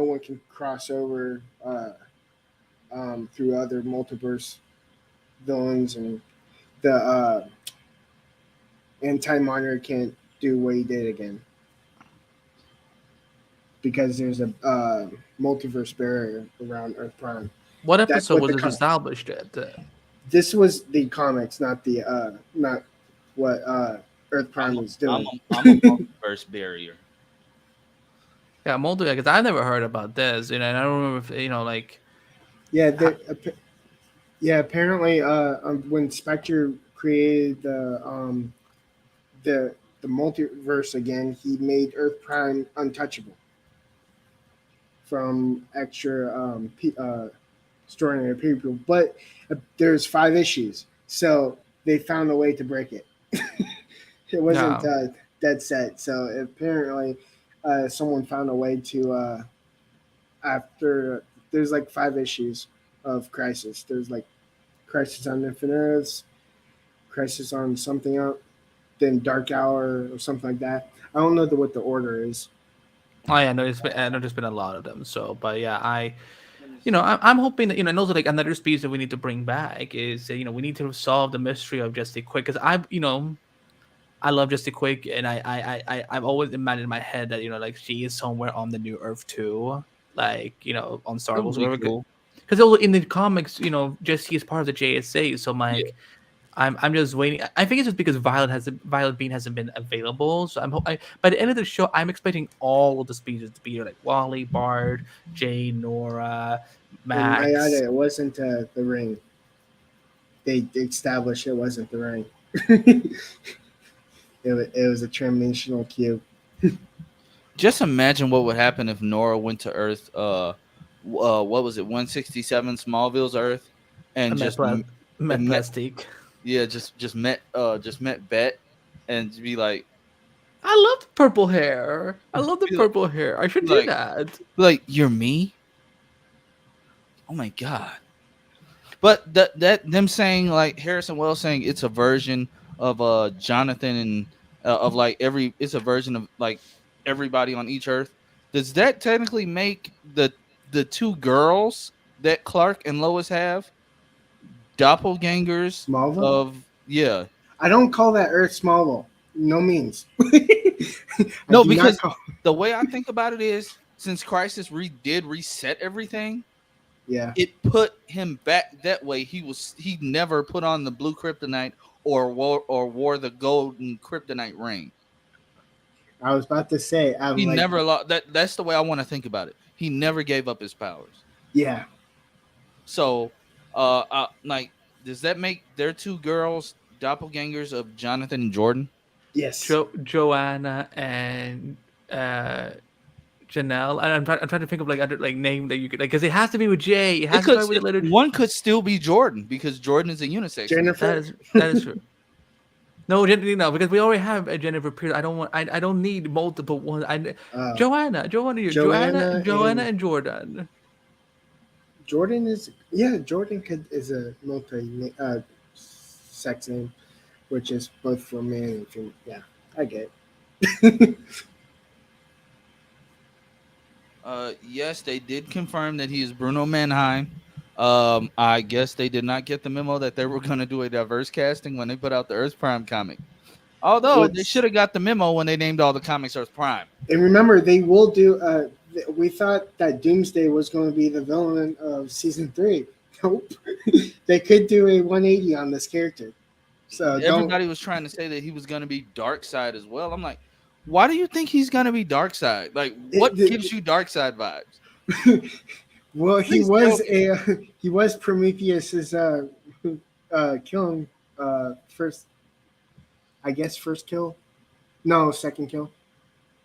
one can cross over through other multiverse villains, and the Anti-Monitor can't do what he did again because there's a multiverse barrier around Earth Prime. What episode was this established at? This was the comics, not what Earth Prime was doing. I'm a multiverse barrier. Yeah, multiverse. Because I never heard about this, and I don't remember if like. Yeah, apparently, when Spectre created the multiverse again, he made Earth Prime untouchable from extra extraordinary people. But there's 5 issues, so they found a way to break it. It wasn't dead set. So apparently, someone found a way to after there's like 5 issues of Crisis. There's like Crisis on Infinite Earths, Crisis on something else, then Dark Hour or something like that. I don't know what the order is. Oh yeah, no, I know there's been a lot of them. So, but yeah, I'm hoping that and also like another species that we need to bring back is we need to solve the mystery of Justice Quick because I love Justice Quick and I've always imagined in my head that like she is somewhere on the new Earth too, like on Star Wars. Because also in the comics, Jesse is part of the JSA, so I'm like. Yeah. I'm just waiting. I think it's just because Violet Bean hasn't been available. So by the end of the show, I'm expecting all of the species to be here, like Wally, Bard, Jade, Nora, In my Max. it wasn't the ring. They established it wasn't the ring. It was a terminational cube. Just imagine what would happen if Nora went to Earth. What was it? 167 Smallville's Earth, I and met just met met, Plastique. yeah, just met Bet, and be like, I love the purple hair. I love the be like, purple hair. I should be do like, that. you're me. Oh my god! But that them saying like Harrison Wells saying it's a version of Jonathan and of like it's a version of like everybody on each Earth. Does that technically make the two girls that Clark and Lois have doppelgangers Smallville. of yeah? I don't call that Earth Smallville. No means. I No, do not because call. the way I think about it is since Crisis did reset everything, Yeah, it put him back that way. He never put on the blue kryptonite or wore the golden kryptonite ring. I was about to say. I'm He like, never lost that's the way I want to think about it. He never gave up his powers. yeah, So like does that make their two girls doppelgangers of Jonathan and Jordan? yes. Joanna and uh Janelle. And I'm trying to think of like other like name that you could like because it has to be with J. It has to start with the letter J. One could still be Jordan because Jordan is a unisex. Jennifer. That is true. No, no, because we already have a Jennifer Pierce. I don't need multiple ones. Joanna, Joanna, and and Jordan. Jordan is Jordan is a multi sex name, which is both for man and female. Yeah, I get it. Yes, they did confirm that he is Bruno Mannheim. I guess they did not get the memo that they were going to do a diverse casting when they put out the Earth Prime comic. Although they should have got the memo when they named all the comics Earth Prime. And remember, they will do. We thought that Doomsday was going to be the villain of season 3. Nope. They could do a 180 on this character. So everybody was trying to say that he was going to be Darkseid as well. I'm like, why do you think he's going to be Darkseid? Like, what gives you Darkseid vibes? Well, he was Prometheus's killing first. I guess first kill. No, second kill.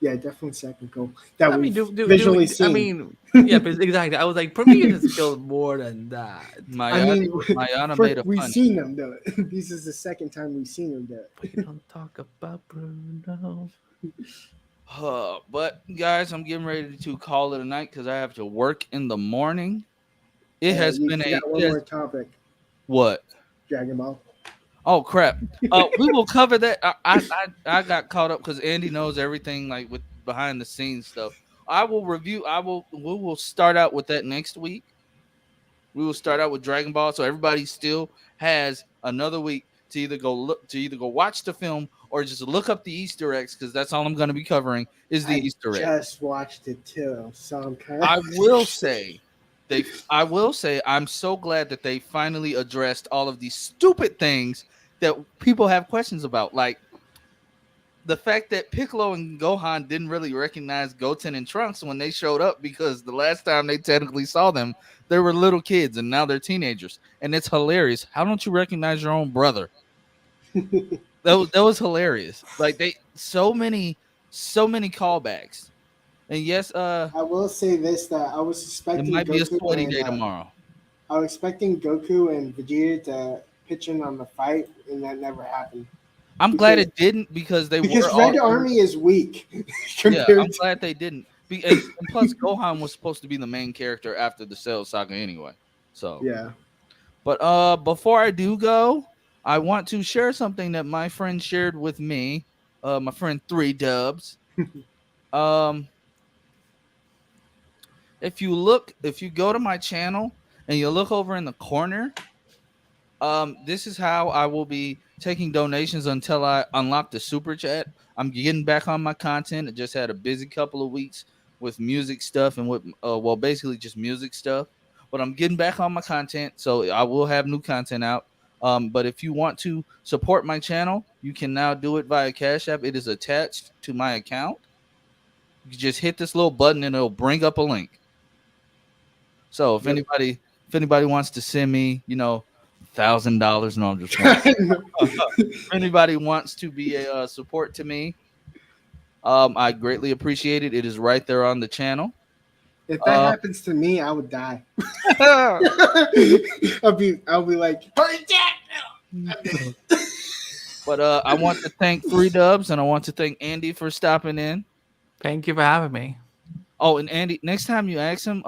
Yeah, definitely second kill. That visually seen. I mean, yeah, but exactly. I was like, Prometheus has killed more than that. Mayana made a we've punch. seen them do it. This is the second time we've seen them do it. We don't talk about Bruno. But guys, I'm getting ready to call it a night because I have to work in the morning. It has been one more topic. What? Dragon Ball. Oh crap! We will cover that. I got caught up because Andy knows everything like with behind the scenes stuff. I will review. We will start out with that next week. We will start out with Dragon Ball, so everybody still has another week to either go watch the film or just look up the Easter eggs because that's all I'm going to be covering is the Easter eggs. I just watched it too, so I'm kind of. I will say I'm so glad that they finally addressed all of these stupid things that people have questions about, like the fact that Piccolo and Gohan didn't really recognize Goten and Trunks when they showed up because the last time they technically saw them, they were little kids and now they're teenagers, and it's hilarious. How don't you recognize your own brother? that was hilarious. Like so many callbacks. And yes, I will say this that I was expecting it might Goku be a sweaty day tomorrow. I was expecting Goku and Vegeta to pitch in on the fight, and that never happened. I'm glad it didn't because Red Army is weak. Yeah, I'm glad they didn't. And plus, Gohan was supposed to be the main character after the Cell Saga anyway. So yeah. But before I do go, I want to share something that my friend shared with me. My friend 3 Dubs. If you go to my channel and you look over in the corner, this is how I will be taking donations until I unlock the super chat. I'm getting back on my content. I just had a busy couple of weeks with music stuff and with basically just music stuff. But I'm getting back on my content, so I will have new content out. But if you want to support my channel, you can now do it via Cash App. It is attached to my account. You just hit this little button and it'll bring up a link. So Yep. if anybody wants to send me, $1,000, no, I'm just playing. If anybody wants to be a support to me, I greatly appreciate it. It is right there on the channel. If that happens to me, I would die. I'll be like, But I want to thank 3Dubs and I want to thank Andy for stopping in. Thank you for having me. Oh, and Andy, next time you ask him,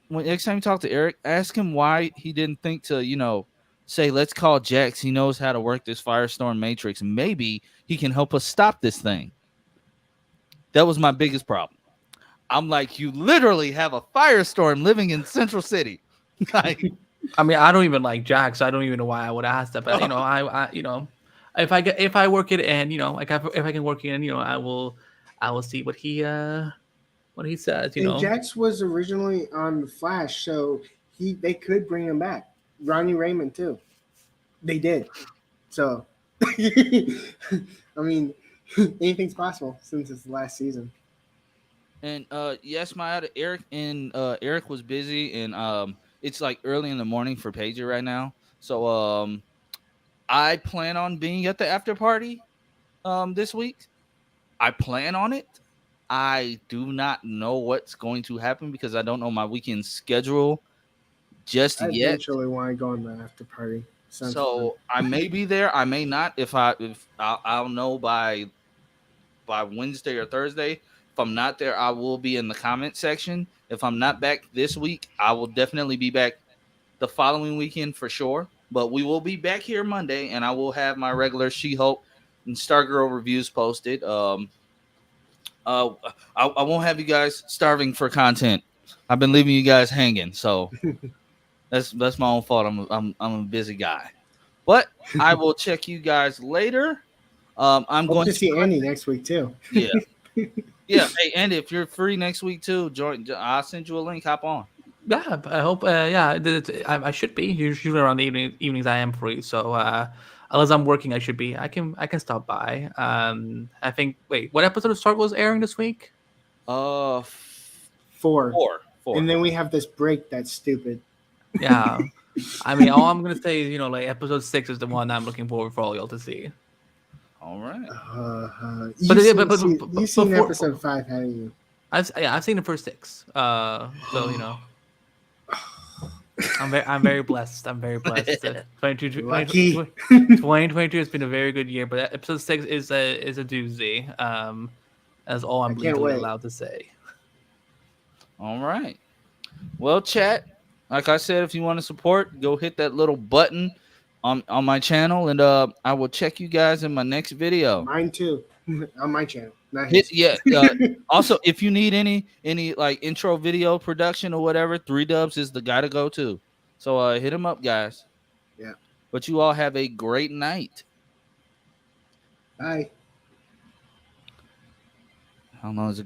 next time you talk to Eric, ask him why he didn't think to, say, let's call Jax. He knows how to work this Firestorm Matrix. Maybe he can help us stop this thing. That was my biggest problem. I'm like, you literally have a firestorm living in Central City. Like, I mean, I don't even like Jack, so I don't even know why I would ask that. But if I work it and like if I can work it in, I will see what he says. And Jax was originally on the Flash, so they could bring him back. Ronnie Raymond too. They did. So, I mean, anything's possible since it's the last season. And yes, my Eric was busy, and it's like early in the morning for Pager right now. So I plan on being at the after party this week. I plan on it. I do not know what's going to happen because I don't know my weekend schedule just I yet. eventually want to go on the after party. Sounds So I may be there. I may not. If I'll know by Wednesday or Thursday. If I'm not there, I will be in the comment section. If I'm not back this week, I will definitely be back the following weekend for sure. But we will be back here Monday, and I will have my regular She-Hulk and Stargirl reviews posted. I won't have you guys starving for content. I've been leaving you guys hanging, so that's my own fault. I'm a busy guy, but I will check you guys later. I'm Hope going to see Andy next week too. Yeah. Yeah. Hey, Andy, if you're free next week too, join. I'll send you a link. Hop on. Yeah, I hope. Yeah, I should be. Usually around the evenings, I am free. So unless I'm working, I should be. I can stop by. I think. Wait, what episode of Star Wars airing this week? Four. Four. And then we have this break that's stupid. Yeah. I mean, all I'm gonna say is, like episode 6 is the one I'm looking forward for all y'all to see. All right. You've seen episode 5, haven't you? I've seen the first 6. So I'm very blessed. I'm very blessed. 2022 has been a very good year, but episode 6 is a doozy. That's all I'm legally allowed to say. All right. Well, chat. Like I said, if you want to support, go hit that little button on my channel, and I will check you guys in my next video. Mine too, on my channel. Nice. Also, if you need any like intro video production or whatever, 3Dubs is the guy to go to. So hit him up, guys. Yeah. But you all have a great night. Bye. How long is it?